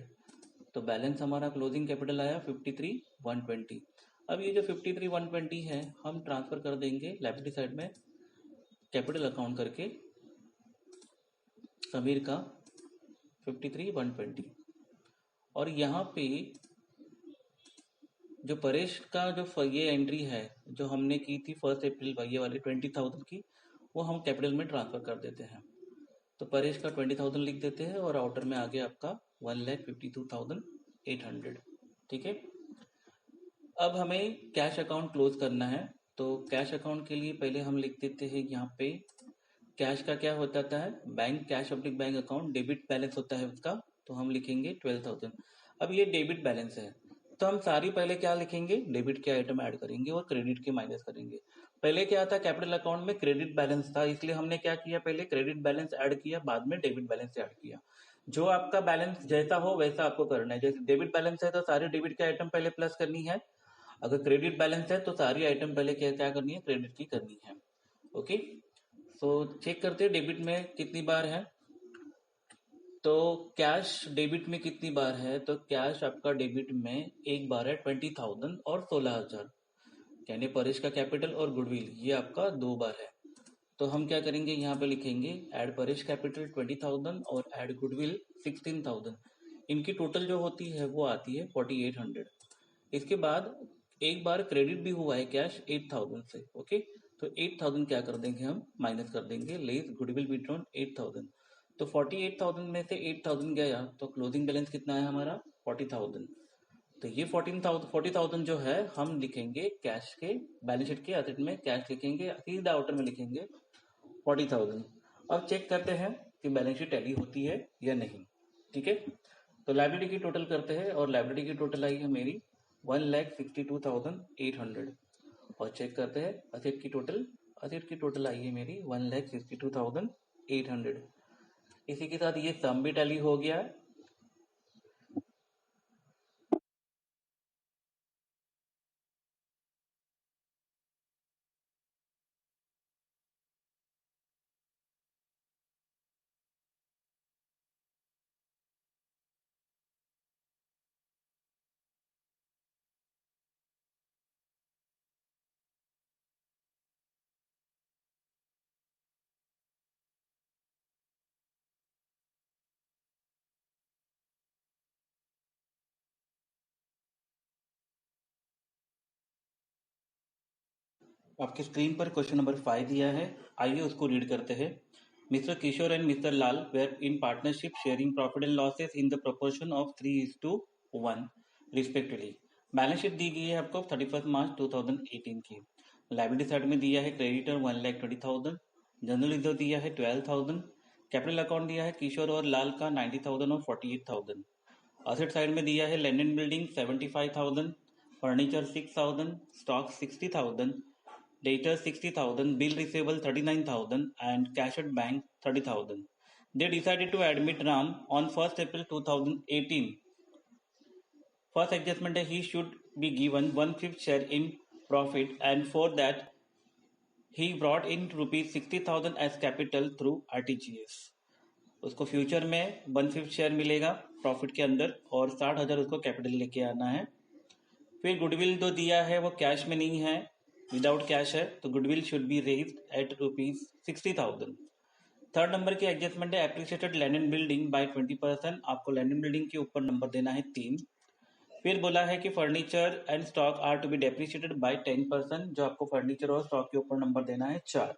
तो बैलेंस हमारा क्लोजिंग कैपिटल आया 53,120। अब ये जो 53,120 है हम ट्रांसफर कर देंगे लायबिलिटी साइड में कैपिटल अकाउंट करके समीर का 53,120। और यहाँ पे जो परेश का जो ये एंट्री है जो हमने की थी 1 अप्रैल ये वाली 20,000 की, वो हम कैपिटल में ट्रांसफर कर देते हैं। तो परेश का 20,000 लिख देते हैं और आउटर में आ गया आपका 1,52,800। ठीक है, अब हमें कैश अकाउंट क्लोज करना है। तो कैश अकाउंट के लिए पहले हम लिख देते हैं यहाँ पे कैश का क्या होता है? Bank cash oblique bank account, debit balance होता है उसका, तो हम लिखेंगे 12,000। अब ये डेबिट बैलेंस है तो हम सारी पहले क्या लिखेंगे? डेबिट के आइटम ऐड करेंगे और क्रेडिट के माइनस करेंगे। पहले क्या था? कैपिटल अकाउंट में क्रेडिट बैलेंस था, इसलिए हमने क्या किया? पहले क्रेडिट बैलेंस ऐड किया, बाद में डेबिट बैलेंस ऐड किया। जो आपका बैलेंस जैसा हो वैसा आपको करना है। जैसे डेबिट बैलेंस है तो सारे डेबिट के आइटम पहले प्लस करनी है, अगर क्रेडिट बैलेंस है तो सारी आइटम पहले क्या क्या करनी है? क्रेडिट की करनी है। ओके, सो चेक करते हैं डेबिट में कितनी बार है। तो कैश डेबिट में कितनी बार है? तो कैश आपका डेबिट में एक बार है 20,000 और 16,000, यानी परेश का कैपिटल और गुडविल ये आपका 2 बार है। तो हम क्या करेंगे? यहाँ पे लिखेंगे ऐड परेश कैपिटल 20,000 और ऐड गुडविल 16,000। इनकी टोटल जो होती है वो आती है 4,800। इसके बाद एक बार क्रेडिट भी हुआ है कैश 8,000 से। ओके, तो 8,000 क्या कर देंगे? हम माइनस कर देंगे, लेस गुडविल विड्रॉन 8,000। तो 48,000 में से 8,000 गया तो क्लोजिंग बैलेंस कितना है हमारा? 40,000। तो ये 40,000 जो है हम लिखेंगे कैश के बैलेंस शीट के असेट में, कैश लिखेंगे, सीधा आउटर में लिखेंगे 40,000। अब चेक करते हैं कि बैलेंस शीट टैली होती है या नहीं। ठीक है, तो लाइबिलिटी की टोटल करते हैं और लाइबिलिटी की टोटल आई है मेरी 1,62,800। और चेक करते हैं असेट की टोटल, असेट की टोटल आई है मेरी 1,62,800। इसी के साथ ये सम भी टैली हो गया। आपके स्क्रीन पर क्वेश्चन नंबर 5 दिया है, आइए उसको रीड करते हैं। Mister Kishore and mister Lal were in partnership sharing profit and losses in the proportion of 3:1 respectively. Balance sheet दी गई है आपको 31 मार्च 2018 की। लाइबिलिटी साइड में दिया है क्रेडिटर 1,20,000, जनरल रिजर्व दिया है 12,000, कैपिटल अकाउंट दिया है किशोर और लाल का 90,000 और 48,000। असेट साइड में दिया है land and building 75,000, furniture 6,000, stock 60,000, later 60,000, bill receivable 39,000 and cash at bank 30,000. They decided to admit Ram on 1st April 2018. First adjustment he should be given 1/5 share in profit and for that he brought in rupees 60,000 as capital through RTGS. उसको future में 1/5 share मिलेगा profit के अंदर और 60,000 उसको capital लेके आना है। फिर गुडविल जो दिया है वो कैश में नहीं है, विदाउट कैश है, तो goodwill should be raised at rupees 60,000। Third number की एडजस्टमेंट है appreciated land and building by 20%। आपको लैंड एंड बिल्डिंग के ऊपर नंबर देना है 3। फिर बोला है कि furniture and stock are to be depreciated by 10%, जो आपको फर्नीचर और स्टॉक के ऊपर नंबर देना है 4।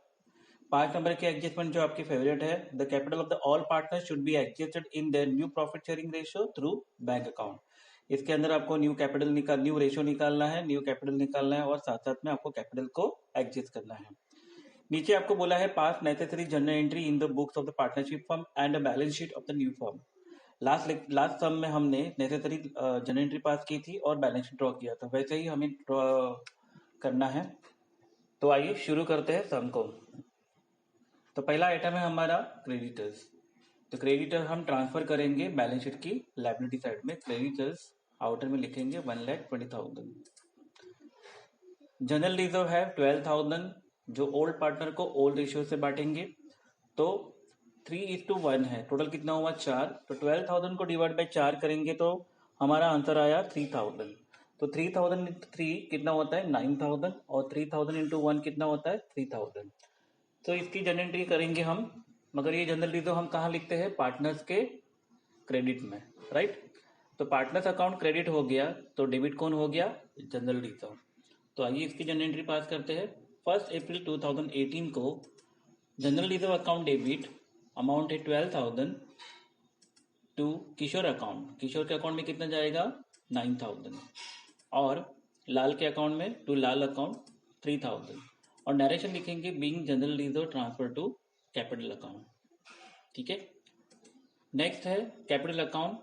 5 नंबर की एडजस्टमेंट जो आपकी फेवरेट है, the capital of the all partners should be adjusted in their new profit sharing ratio through bank account. इसके अंदर आपको न्यू रेशियो निकालना है, न्यू कैपिटल निकालना है और साथ साथ में आपको कैपिटल को एडजस्ट करना है। नीचे आपको बोला है pass necessary journal entry in the books of the partnership firm and balance sheet of the new firm. Last sum में हमने नेसेसरी जर्नल एंट्री पास की थी और बैलेंस शीट ड्रॉ किया था, वैसे ही हमें ड्रॉ करना है। तो आइए शुरू करते हैं सम को। तो पहला आइटम है हमारा क्रेडिटर्स। तो क्रेडिटर हम ट्रांसफर करेंगे बैलेंस शीट की लायबिलिटी साइड में। क्रेडिटर्स आउटर में लिखेंगे 1,20,000। जनरल रिजर्व है 12,000, जो ओल्ड पार्टनर को ओल्ड रेशियो से बांटेंगे। तो 3:1 है, टोटल कितना हुआ 4। तो 12,000 को डिवाइड बाय 4 करेंगे तो हमारा आंसर आया 3,000। तो 3,000 इंटू 3 कितना होता है 9,000 और 3,000 इंटू 1 कितना होता है 3,000। तो इसकी जनरल एंट्री करेंगे हम, मगर ये जनरल रिजर्व हम कहाँ लिखते हैं पार्टनर्स के क्रेडिट में, राइट। तो पार्टनर्स अकाउंट क्रेडिट हो गया तो डेबिट कौन हो गया जनरल रिजर्व। तो आइए इसकी जनरल एंट्री पास करते हैं। 1 अप्रैल 2018 को general reserve account debit amount है 12,000 टू किशोर अकाउंट। किशोर के अकाउंट में कितना जाएगा 9,000 और लाल के अकाउंट में टू लाल अकाउंट 3,000 और नरेशन लिखेंगे being general reserve transfer to capital account. ठीक है, नेक्स्ट है कैपिटल अकाउंट।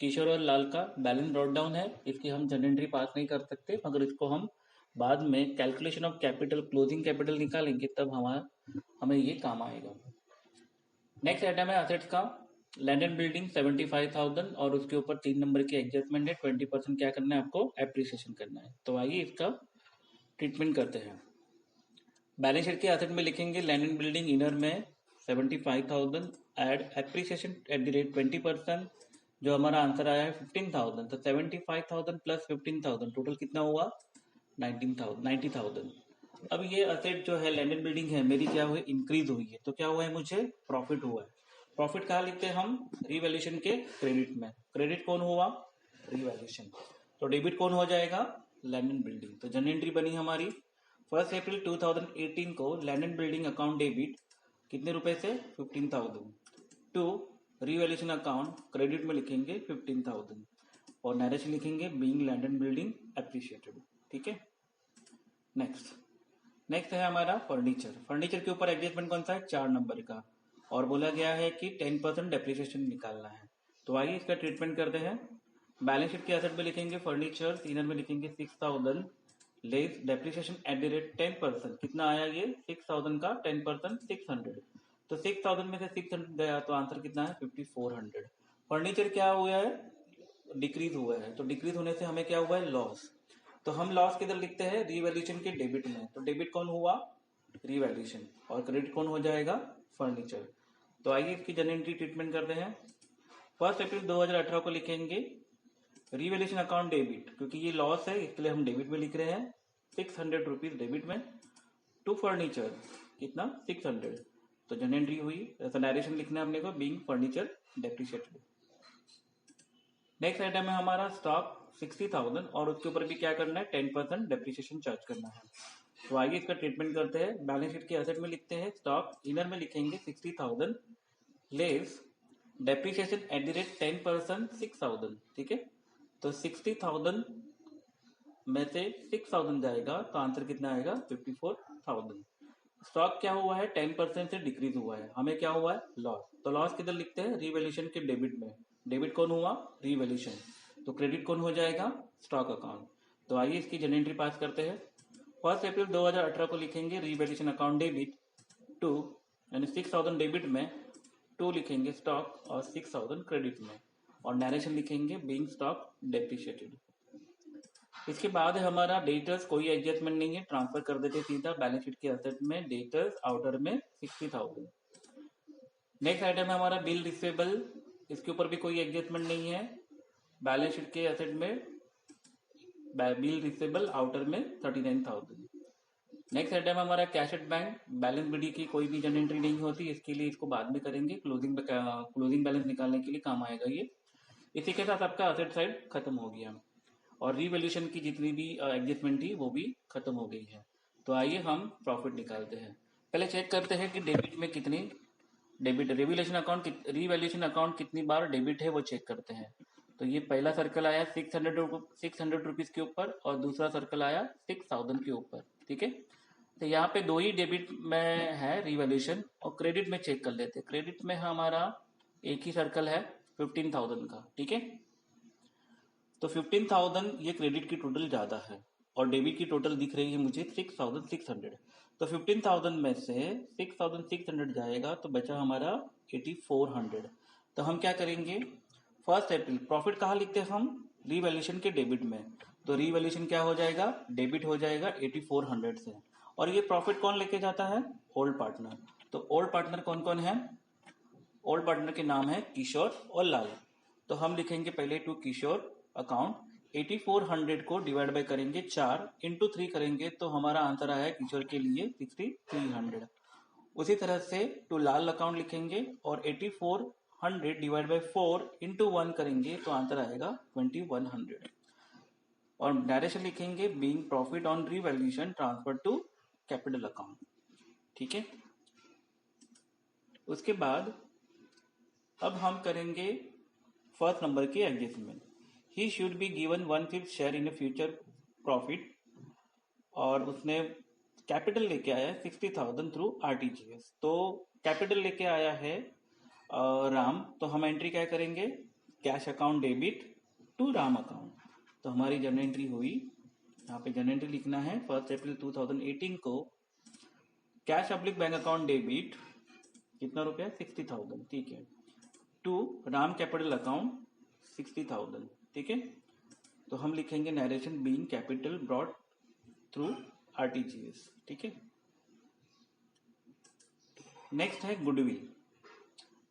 किशोर और लाल का बैलेंस ब्रॉट डाउन है, इसकी हम जनरल एंट्री पास नहीं कर सकते, मगर इसको हम बाद में calculation of capital closing capital निकालेंगे तब हमें ये काम आएगा। नेक्स्ट आइटम है असेट्स का। लैंड एंड बिल्डिंग 75,000 और उसके ऊपर 3 नंबर की एडजस्टमेंट है 20% क्या करना है आपको एप्रिसिएशन करना है। तो आइए इसका ट्रीटमेंट करते हैं। बैलेंस शीट के असेट में लिखेंगे लैंड एंड बिल्डिंग इनर में 75,000 add appreciation at the rate 20%, जो हमारा आंसर आया है 15,000। तो 75,000 प्लस 15,000 टोटल कितना हुआ 90,000। अब ये असेट जो है लैंड एंड बिल्डिंग है मेरी क्या हुई इंक्रीज हुई है, तो क्या हुआ है मुझे प्रॉफिट हुआ है। प्रॉफिट कहाँ लिखते हैं हम रीवैल्यूएशन के क्रेडिट में। क्रेडिट कौन हुआ रीवैल्यूएशन, तो डेबिट कौन हो जाएगा लैंड एंड बिल्डिंग। तो जनरल एंट्री बनी हमारी 1 अप्रैल 2018 को land and building account debit कितने रुपए से 15,000 टू रीवैल्यूएशन अकाउंट क्रेडिट में लिखेंगे 15,000 और नरेशन लिखेंगे being land and building appreciated. ठीक है, नेक्स्ट है हमारा फर्नीचर। फर्नीचर के ऊपर एडजस्टमेंट कौन सा है 4 नंबर का और बोला गया है कि 10% डेप्रिसिएशन निकालना है। तो आइए इसका ट्रीटमेंट करते हैं। बैलेंस शीट के असेट में लिखेंगे फर्नीचर, इनर में लिखेंगे 6,000 less depreciation eight the rate 10%। कितना आया ये 6,000 का 10% 600। तो 6,000 में से 600 गया तो आंसर कितना है 5,400। फर्नीचर क्या हुआ है डिक्रीज हुआ है, तो डिक्रीज होने से हमें क्या हुआ है लॉस। तो हम लॉस किधर लिखते हैं रीवैल्यूएशन के डेबिट में। तो डेबिट कौन हुआ रीवैल्यूएशन और क्रेडिट कौन हो जाएगा फर्नीचर। तो आइए इसकी जनरल एंट्री ट्रीटमेंट करते हैं। 1 अप्रैल 2018 को लिखेंगे रीवैल्यूएशन अकाउंट डेबिट, क्योंकि ये लॉस है इसलिए हम डेबिट में लिख रहे हैं 600 रुपीज डेबिट में टू फर्नीचर कितना 600। तो जनरल एंट्री हुई, ऐसा डायरेक्शन लिखना है अपने को being furniture depreciated. Next item है हमारा स्टॉक 60,000 और उसके ऊपर भी क्या करना है 10% डेप्रिसिएशन चार्ज करना है। तो आइए इसका ट्रीटमेंट करते हैं। बैलेंस शीट के एसेट में लिखते हैं स्टॉक, इनर में लिखेंगे 60,000 less depreciation eight the rate 10% 6,000। ठीक है, तो 60,000 में से 6,000 जाएगा तो आंसर कितना आएगा 54,000। स्टॉक क्या हुआ है 10% से डिक्रीज हुआ है, हमें क्या हुआ है लॉस। तो लॉस किधर लिखते हैं रीवैल्यूएशन के डेबिट में। डेबिट कौन हुआ रीवैल्यूएशन, तो क्रेडिट कौन हो जाएगा स्टॉक अकाउंट। तो आइए इसकी जनरल एंट्री पास करते हैं। 1 अप्रैल 2018 को लिखेंगे रीवैल्यूएशन अकाउंट डेबिट टू यानी 6,000 डेबिट में टू लिखेंगे स्टॉक और 6,000 क्रेडिट में और नरेशन लिखेंगे बीइंग स्टॉक डेप्रिशिएटेड। इसके बाद है हमारा डेटर्स, कोई एडजस्टमेंट नहीं है ट्रांसफर कर देते सीधा बैलेंस शीट के असेट में। डेटर्स आउटर में 60,000। नेक्स्ट आइटम है हमारा बिल रिसीवेबल, इसके ऊपर भी कोई एडजस्टमेंट नहीं है। बैलेंस शीट के एसेट में बिल रिसीवेबल आउटर में 39,000 नेक्स्ट आइटम हमारा cash at bank. Balance B D की कोई भी जर्नल एंट्री नहीं होती, इसके लिए इसको बाद में करेंगे। क्लोजिंग बैलेंस निकालने के लिए काम आएगा ये। इसी के साथ आपका असेट साइड खत्म हो गया और रीवैल्यूएशन की जितनी भी एडजस्टमेंट थी वो भी खत्म हो गई है। तो आइए हम प्रॉफिट निकालते हैं। पहले चेक करते हैं कि डेबिट में कितनी डेबिट रीवैल्यूएशन अकाउंट कितनी बार डेबिट है वो चेक करते हैं। तो ये पहला सर्कल आया 600 रुपीज के ऊपर और दूसरा सर्कल आया 6000 के ऊपर। ठीक है, तो यहाँ पे दो ही डेबिट में है रिवैल्यूएशन और क्रेडिट में चेक कर लेते हैं। क्रेडिट में हमारा एक ही सर्कल है 15,000 का। ठीक है, तो 15,000 ये क्रेडिट की टोटल ज्यादा है और डेबिट की टोटल दिख रही है मुझे 6,600। तो 15,000 में से 6,600 जाएगा तो बचा हमारा 8,400। तो हम क्या करेंगे, 1 अप्रैल प्रॉफिट कहाँ लिखते हैं हम, रीवैल्यूएशन के डेबिट में। तो रीवैल्यूएशन क्या हो जाएगा, डेबिट हो जाएगा 8,400 से। और ये प्रॉफिट कौन लेके जाता है, ओल्ड पार्टनर। तो ओल्ड पार्टनर कौन कौन है, ओल्ड पार्टनर के नाम है किशोर और लाल। तो हम लिखेंगे पहले टू किशोर अकाउंट, 8,400 को डिवाइड बाय करेंगे 4 इंटू 3 करेंगे तो हमारा आंसर आया किशोर के लिए 6,300। उसी तरह से टू लाल अकाउंट लिखेंगे और 8,400 डिवाइड बाय 4 इंटू 1 करेंगे तो आंसर आएगा 2,100। और डायरेक्शन लिखेंगे being profit on revaluation transfer to capital account. ठीक है, उसके बाद अब हम करेंगे फर्स्ट नंबर की adjustment. He should be given 1/5 share in future profit और उसने कैपिटल लेके आया है 60,000 थ्रू आरटीजीएस। तो कैपिटल लेके आया है राम, तो हम एंट्री क्या करेंगे, cash account debit to Ram account. तो हमारी जर्नल एंट्री हुई, यहाँ पे जर्नल एंट्री लिखना है 1 अप्रैल 2018 को cash public bank account debit कितना रुपया 60,000। ठीक है, टू राम कैपिटल अकाउंट 60,000। ठीक है, तो हम लिखेंगे narration being capital brought through RTGS. ठीक है, नेक्स्ट है गुडविल।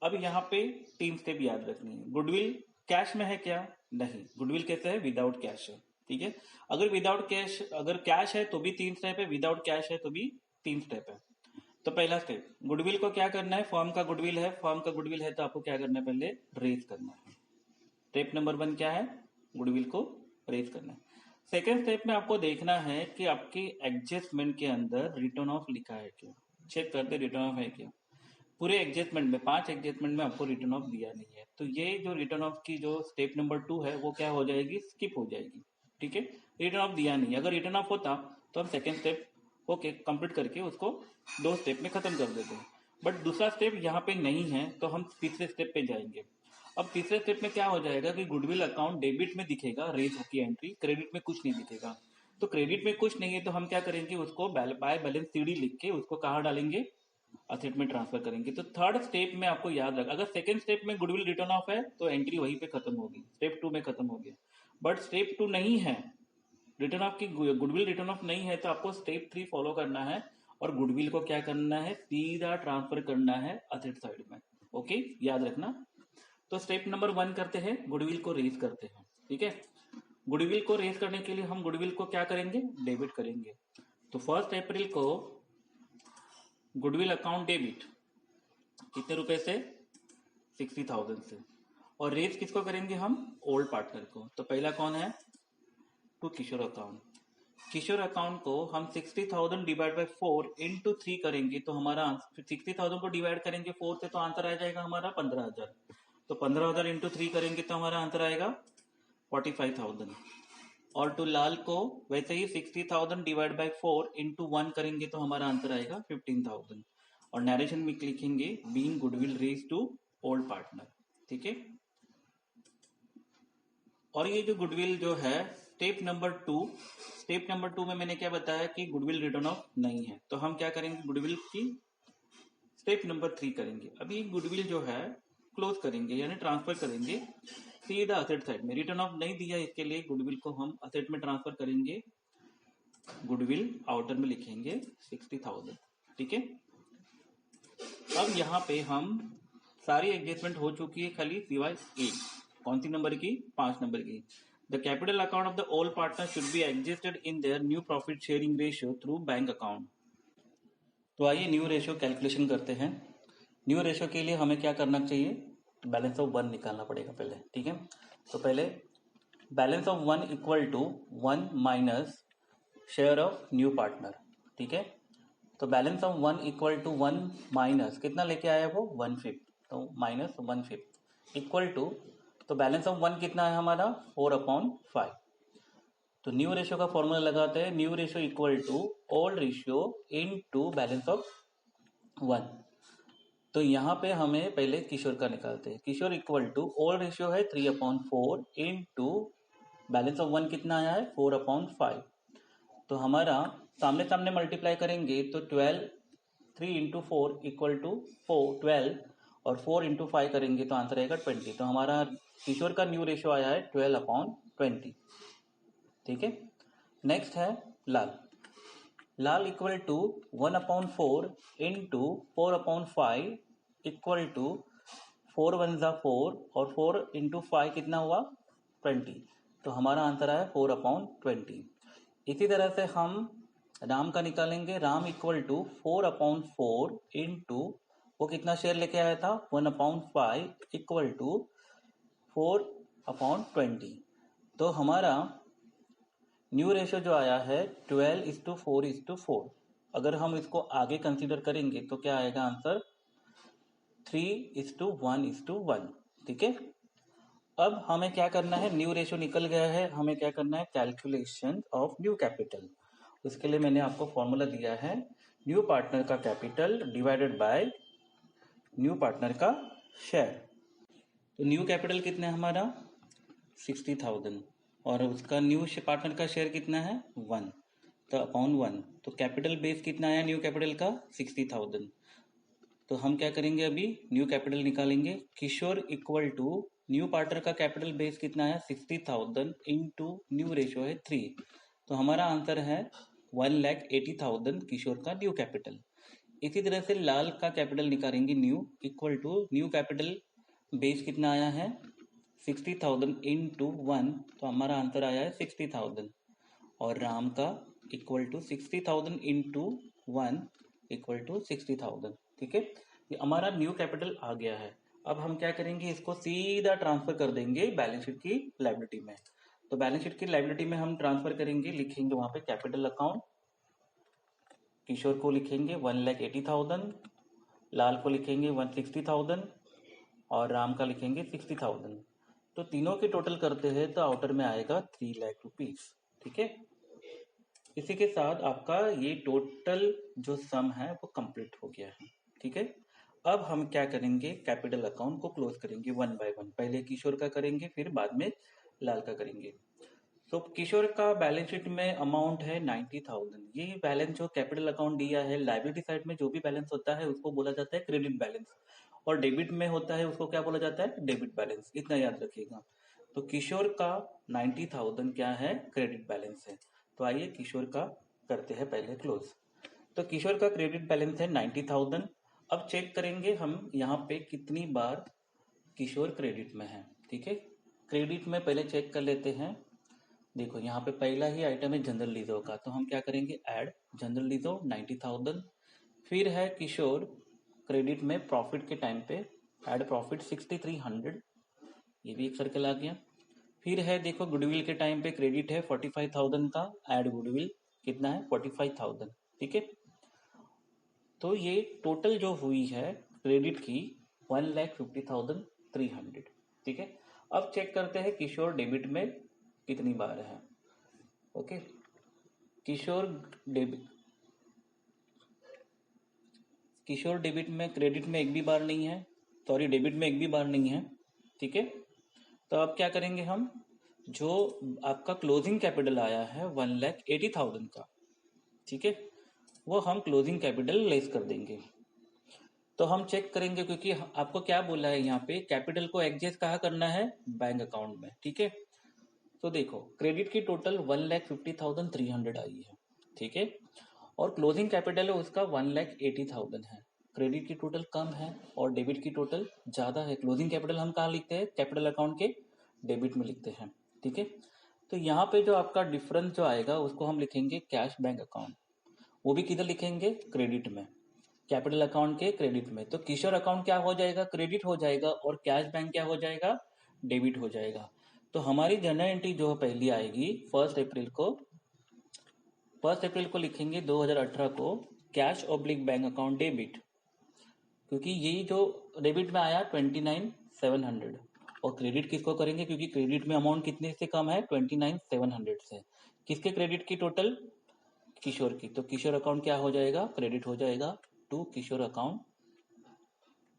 अब यहाँ पे 3 स्टेप याद रखनी है। गुडविल कैश में है क्या, नहीं, गुडविल कैसे है, विदाउट कैश है। ठीक है, अगर विदाउट कैश, अगर कैश है तो भी 3 स्टेप है, विदाउट कैश है तो भी 3 स्टेप है। तो पहला स्टेप, गुडविल को क्या करना है, फॉर्म का गुडविल है, फॉर्म का गुडविल है तो आपको क्या करना है, पहले रेज करना है। स्टेप नंबर 1 क्या है, गुडविल को रेज करना है। सेकेंड स्टेप में आपको देखना है कि आपकी एडजस्टमेंट के अंदर रिटर्न ऑफ लिखा है क्या, चेक करते रिटर्न ऑफ है क्या। पूरे एडजस्टमेंट में 5 एडजस्टमेंट में आपको रिटर्न ऑफ दिया नहीं है, तो ये जो रिटर्न ऑफ की जो स्टेप नंबर 2 है वो क्या हो जाएगी, स्किप हो जाएगी। ठीक है, रिटर्न ऑफ दिया नहीं, अगर रिटर्न ऑफ होता तो हम सेकेंड स्टेप ओके कंप्लीट करके उसको 2 स्टेप में खत्म कर देते हैं। बट दूसरा स्टेप यहाँ पे नहीं है तो हम तीसरे स्टेप पे जाएंगे। अब तीसरे स्टेप में क्या हो जाएगा कि गुडविल अकाउंट डेबिट में दिखेगा रेज की एंट्री, क्रेडिट में कुछ नहीं दिखेगा। तो क्रेडिट में कुछ नहीं है तो हम क्या करेंगे, उसको बाय बैलेंस सीडी लिख के उसको कहाँ डालेंगे, असेट में ट्रांसफर करेंगे। तो थर्ड स्टेप में आपको याद रख, अगर सेकंड स्टेप में गुडविल रिटर्न ऑफ है तो एंट्री वहीं पे खत्म होगी, स्टेप 2 में खत्म हो गया। बट स्टेप 2 नहीं है, रिटर्न ऑफ की गुडविल रिटर्न ऑफ नहीं है तो आपको स्टेप 3 फॉलो करना है और गुडविल को क्या करना है, सीधा ट्रांसफर करना है असेट साइड में। ओके, याद रखना। तो स्टेप नंबर 1 करते हैं, गुडविल को रेज करते हैं। ठीक है, गुडविल को रेज करने के लिए हम गुडविल को क्या करेंगे, डेबिट करेंगे। तो 1 अप्रैल को गुडविल अकाउंट डेबिट कितने रुपए से, 60,000 से। और रेज किसको करेंगे हम, ओल्ड पार्टनर को। तो पहला कौन है, to Kishore account. Kishore account को हम 60,000 डिवाइड बाय 4 इंटू 3 करेंगे तो हमारा 60,000 को डिवाइड करेंगे 4 से तो आंसर आ जाएगा हमारा 15,000। तो 15,000 इंटू 3 करेंगे तो हमारा आंसर आएगा 45,000। और टू लाल को वैसे ही 60,000 डिवाइड बाय 4 इंटू 1 करेंगे तो हमारा आंसर आएगा 15,000। और नरेशन में लिखेंगे being goodwill raise to old partner. ठीक है, और ये जो गुडविल जो है स्टेप नंबर 2 में मैंने क्या बताया कि गुडविल रिटर्न ऑफ नहीं है, तो हम क्या करेंगे, गुडविल की स्टेप नंबर 3 करेंगे। अभी गुडविल जो है क्लोज करेंगे यानी ट्रांसफर करेंगे सीधा असेट साइड में। रिटर्न ऑफ नहीं दिया, इसके लिए गुडविल को हम असेट में ट्रांसफर करेंगे। गुडविल आउटर में लिखेंगे 60,000। ठीक है, अब यहाँ पे हम सारी एडजस्टमेंट हो चुकी है खाली सिवाय एक, कौन सी नंबर की, 5 नंबर की। The capital account of the all partner should be adjusted in their new profit sharing ratio through bank account. तो आइए न्यू रेशियो कैलकुलेशन करते हैं। न्यू रेशियो के लिए हमें क्या करना चाहिए, बैलेंस ऑफ 1 निकालना पड़ेगा पहले, ठीक है। तो पहले balance of 1 equal to 1 minus share of new partner, ठीक है। तो balance of 1 equal to 1 minus कितना लेके आया वो 1/5, तो माइनस 1/5 इक्वल टू, तो बैलेंस ऑफ 1 कितना है हमारा 4/5। तो न्यू रेशियो का फॉर्मूला लगाते हैं, new ratio equal to old ratio into balance of 1। तो यहाँ पे हमें पहले किशोर का निकालते हैं। किशोर इक्वल टू ओल्ड रेशियो है 3/4 इन टू बैलेंस ऑफ 1 कितना आया है 4/5। तो हमारा सामने सामने मल्टीप्लाई करेंगे तो 12, 3 इंटू 4 इक्वल टू 12 और 4 इंटू 5 करेंगे तो आंसर आएगा 20। तो हमारा किशोर का न्यू रेशियो आया है 12/20, ठीक है। नेक्स्ट है Lal. Lal equal to 1/4 into 4/5 equal to 4 1 ज़ा 4 और 4 इंटू 5 कितना हुआ 20। तो हमारा आंसर आया 4/20। इसी तरह से हम राम का निकालेंगे। राम इक्वल टू 4/4 इंटू, वो कितना शेयर लेके आया था 1/5 इक्वल टू 4/20। तो हमारा न्यू रेशियो जो आया है 12:4:4। अगर हम इसको आगे कंसीडर करेंगे तो क्या आएगा आंसर 3:1:1, ठीक है। अब हमें क्या करना है, न्यू रेशियो निकल गया है, हमें क्या करना है कैलकुलेशन ऑफ न्यू कैपिटल। उसके लिए मैंने आपको फॉर्मूला दिया है, न्यू पार्टनर का capital divided by new partner का शेयर। तो न्यू कैपिटल कितना है हमारा 60,000 और उसका न्यू पार्टनर का शेयर कितना है 1, तो अपॉन 1। तो कैपिटल बेस कितना आया न्यू कैपिटल का 60,000। तो हम क्या करेंगे, अभी न्यू कैपिटल निकालेंगे। किशोर इक्वल टू न्यू पार्टनर का कैपिटल बेस कितना है 60,000 इंटू न्यू रेशियो है 3। तो हमारा आंसर है 1,80,000 किशोर का न्यू कैपिटल। इसी तरह से लाल का कैपिटल निकालेंगे new equal to new capital base कितना आया है 60,000 इंटू 1, तो हमारा आंसर आया है 60,000। और राम का equal to 60,000 into 1 equal to 60,000, ठीक है। ये हमारा न्यू कैपिटल आ गया है। अब हम क्या करेंगे, इसको सीधा ट्रांसफर कर देंगे बैलेंस शीट की लायबिलिटी में। तो बैलेंस शीट की लायबिलिटी में हम ट्रांसफर करेंगे, लिखेंगे वहां पे कैपिटल अकाउंट, किशोर को लिखेंगे 1,80,000, लाल को लिखेंगे 160,000 और राम का लिखेंगे 60,000। तो तीनों के टोटल करते हैं तो आउटर में आएगा 3 लाख रुपीज, ठीक है। इसी के साथ आपका ये टोटल जो सम है वो कंप्लीट हो गया है, ठीक है। अब हम क्या करेंगे, कैपिटल अकाउंट को क्लोज करेंगे 1 बाय 1। पहले किशोर का करेंगे, फिर बाद में लाल का करेंगे। तो किशोर का बैलेंस शीट में अमाउंट है 90,000। ये बैलेंस जो कैपिटल अकाउंट दिया है, लायबिलिटी साइड में जो भी बैलेंस होता है उसको बोला जाता है क्रेडिट बैलेंस, और डेबिट में होता है उसको क्या बोला जाता है डेबिट बैलेंस, इतना याद रखिएगा। तो किशोर का 90,000 क्या है क्रेडिट बैलेंस है। तो आइए किशोर का करते हैं पहले क्लोज। तो किशोर का क्रेडिट बैलेंस है 90,000। अब चेक करेंगे हम यहाँ पे कितनी बार किशोर क्रेडिट में है, ठीक है। क्रेडिट में पहले चेक कर लेते हैं। देखो यहाँ पे पहला ही आइटम है जनरल लीजो का, तो हम क्या करेंगे ऐड जनरल लीजो 90,000। फिर है किशोर क्रेडिट में प्रॉफिट के टाइम पे ऐड प्रॉफिट 6300, ये भी एक सर्कल आ गया। फिर है देखो गुडविल के टाइम पे क्रेडिट है 45,000 का, ऐड गुडविल कितना है 45,000, ठीक है। तो ये टोटल जो हुई है क्रेडिट की 1,50,300, ठीक है। अब चेक करते हैं किशोर डेबिट में कितनी बार है। ओके, किशोर डेबिट में क्रेडिट में एक भी बार नहीं है, सॉरी डेबिट में एक भी बार नहीं है, ठीक है। तो अब क्या करेंगे हम, जो आपका क्लोजिंग कैपिटल आया है 1,80,000 का, ठीक है, वो हम क्लोजिंग कैपिटल लेस कर देंगे। तो हम चेक करेंगे, क्योंकि आपको क्या बोला है यहाँ पे कैपिटल को एडजस्ट कहाँ करना है बैंक अकाउंट में, ठीक है। तो देखो क्रेडिट की टोटल 1,50,300 आई है, ठीक है, और क्लोजिंग कैपिटल है उसका 1,80,000 है। क्रेडिट की टोटल कम है और डेबिट की टोटल ज्यादा है। क्लोजिंग कैपिटल हम कहाँ लिखते हैं कैपिटल अकाउंट के डेबिट में लिखते हैं, ठीक है। तो यहाँ पे जो आपका डिफरेंस जो आएगा उसको हम लिखेंगे कैश बैंक अकाउंट। वो भी किधर लिखेंगे? क्रेडिट में, कैपिटल अकाउंट के क्रेडिट में। तो किशोर अकाउंट क्या हो जाएगा? क्रेडिट हो जाएगा, और कैश बैंक क्या हो जाएगा? डेबिट हो जाएगा। तो हमारी जनरल एंट्री जो पहली आएगी 1 अप्रैल को लिखेंगे 2018 को cash oblique bank account debit, क्योंकि यही जो डेबिट में आया 29,700, और क्रेडिट किसको करेंगे? क्योंकि क्रेडिट में अमाउंट कितने से कम है? 29,700 से। किसके क्रेडिट की? टोटल किशोर की। तो किशोर अकाउंट क्या हो जाएगा? क्रेडिट हो जाएगा टू किशोर अकाउंट,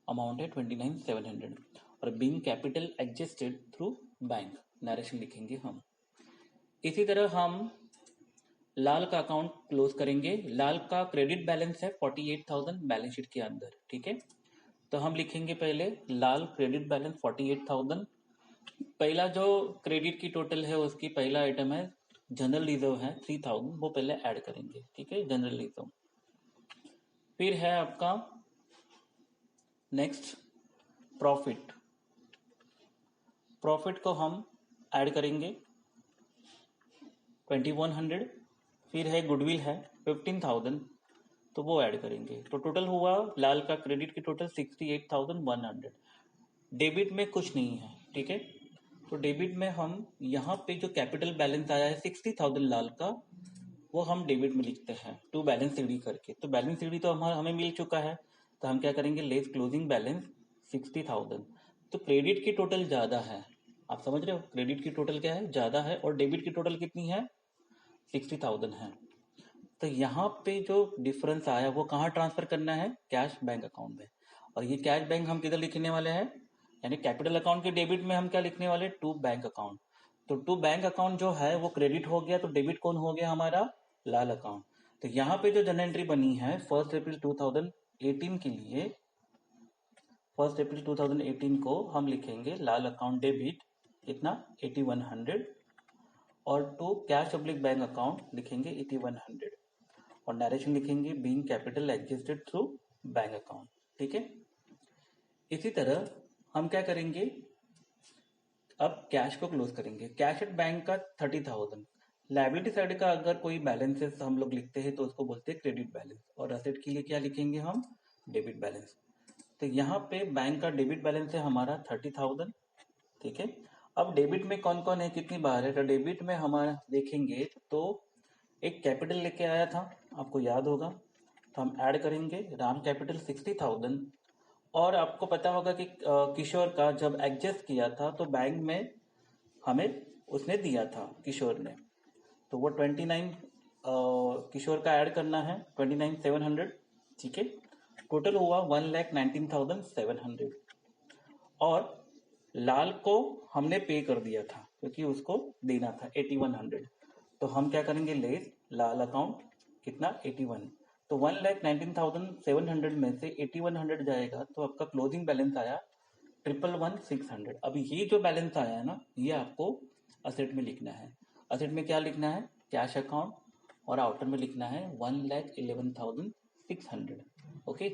अमाउंट है 29,700, और being capital adjusted through bank, narration लिखेंगे हम। इसी तरह हम लाल का अकाउंट क्लोज करेंगे। लाल का क्रेडिट बैलेंस है 48,000 बैलेंस शीट के अंदर, ठीक है। तो हम लिखेंगे पहले लाल क्रेडिट बैलेंस 48,000। पहला जो क्रेडिट की टोटल है उसकी पहला आइटम है जनरल रिजर्व है 3,000, वो पहले ऐड करेंगे, ठीक है, जनरल रिजर्व। फिर है आपका नेक्स्ट प्रॉफिट। प्रॉफिट को हम ऐड करेंगे 2,100। फिर है गुडविल है 15,000, तो वो ऐड करेंगे। तो टोटल हुआ लाल का क्रेडिट की टोटल 68,100। डेबिट में कुछ नहीं है, ठीक है। तो डेबिट में हम यहाँ पे जो कैपिटल बैलेंस आया है 60,000 लाल का, वो हम डेबिट में लिखते हैं टू बैलेंस सीडी करके। तो बैलेंस सीडी तो हमें मिल चुका है, तो हम क्या करेंगे? Less closing balance 60,000। तो क्रेडिट की टोटल ज्यादा है, आप समझ रहे हो? क्रेडिट की टोटल क्या है? ज्यादा है, और डेबिट की टोटल कितनी है? 60,000 है। तो यहाँ पे जो डिफरेंस आया वो कहाँ ट्रांसफर करना है? कैश बैंक अकाउंट में। और ये कैश बैंक हम किधर लिखने वाले हैं? यानी कैपिटल अकाउंट के डेबिट में हम क्या लिखने वाले? To bank account. तो टू बैंक अकाउंट जो है वो क्रेडिट हो गया, तो डेबिट कौन हो गया हमारा? लाल अकाउंट। तो यहाँ पे जो जनरल एंट्री बनी है 1 अप्रैल 2018 के लिए, 1 अप्रैल 2018 को हम लिखेंगे लाल अकाउंट डेबिट कितना? 8100, और to cash public bank account लिखेंगे 8100, और नरेशन लिखेंगे being capital adjusted through bank account, ठीक है। इसी तरह हम क्या करेंगे? अब कैश को क्लोज करेंगे। कैश एट बैंक का 30,000। लाइबिलिटी साइड का अगर कोई बैलेंसेस हम लोग लिखते हैं तो उसको बोलते हैं क्रेडिट बैलेंस, और असेट के लिए क्या लिखेंगे हम? Debit balance. तो यहाँ पे बैंक का डेबिट बैलेंस है हमारा 30,000, ठीक है। अब डेबिट में कौन कौन है, कितनी बार है? तो डेबिट में हमारा देखेंगे तो एक कैपिटल लेके आया था, आपको याद होगा, तो हम ऐड करेंगे राम कैपिटल 60,000। और आपको पता होगा कि किशोर का जब एडजस्ट किया था तो बैंक में हमें उसने दिया था किशोर ने, तो वो 29 किशोर का ऐड करना है 29,700, ठीक है। टोटल हुआ 1,19,700, और लाल को हमने पे कर दिया था क्योंकि उसको देना था 8100। तो हम क्या करेंगे? लेस लाल अकाउंट कितना? 81। तो 1,19,700 में से 8100 जाएगा, तो आपका क्लोजिंग बैलेंस आया 1,11600। अब ये जो बैलेंस आया है ना, ये आपको असेट में लिखना है। असेट में क्या लिखना है? कैश अकाउंट, और आउटर में लिखना है 1,11,600। ओके,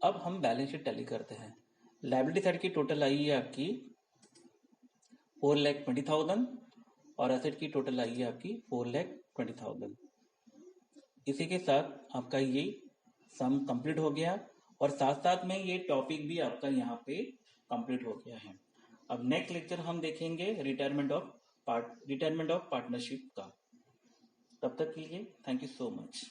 अब हम बैलेंस शीट टैली करते हैं। लाइबिलिटी साइड की टोटल आई है आपकी 4,20,000, और असेट की टोटल आई है आपकी 4,20,000। इसी के साथ आपका ये सम कंप्लीट हो गया, और साथ साथ में ये टॉपिक भी आपका यहाँ पे कंप्लीट हो गया है। अब नेक्स्ट लेक्चर हम देखेंगे रिटायरमेंट ऑफ पार्टनरशिप का। तब तक के लिए थैंक यू सो मच।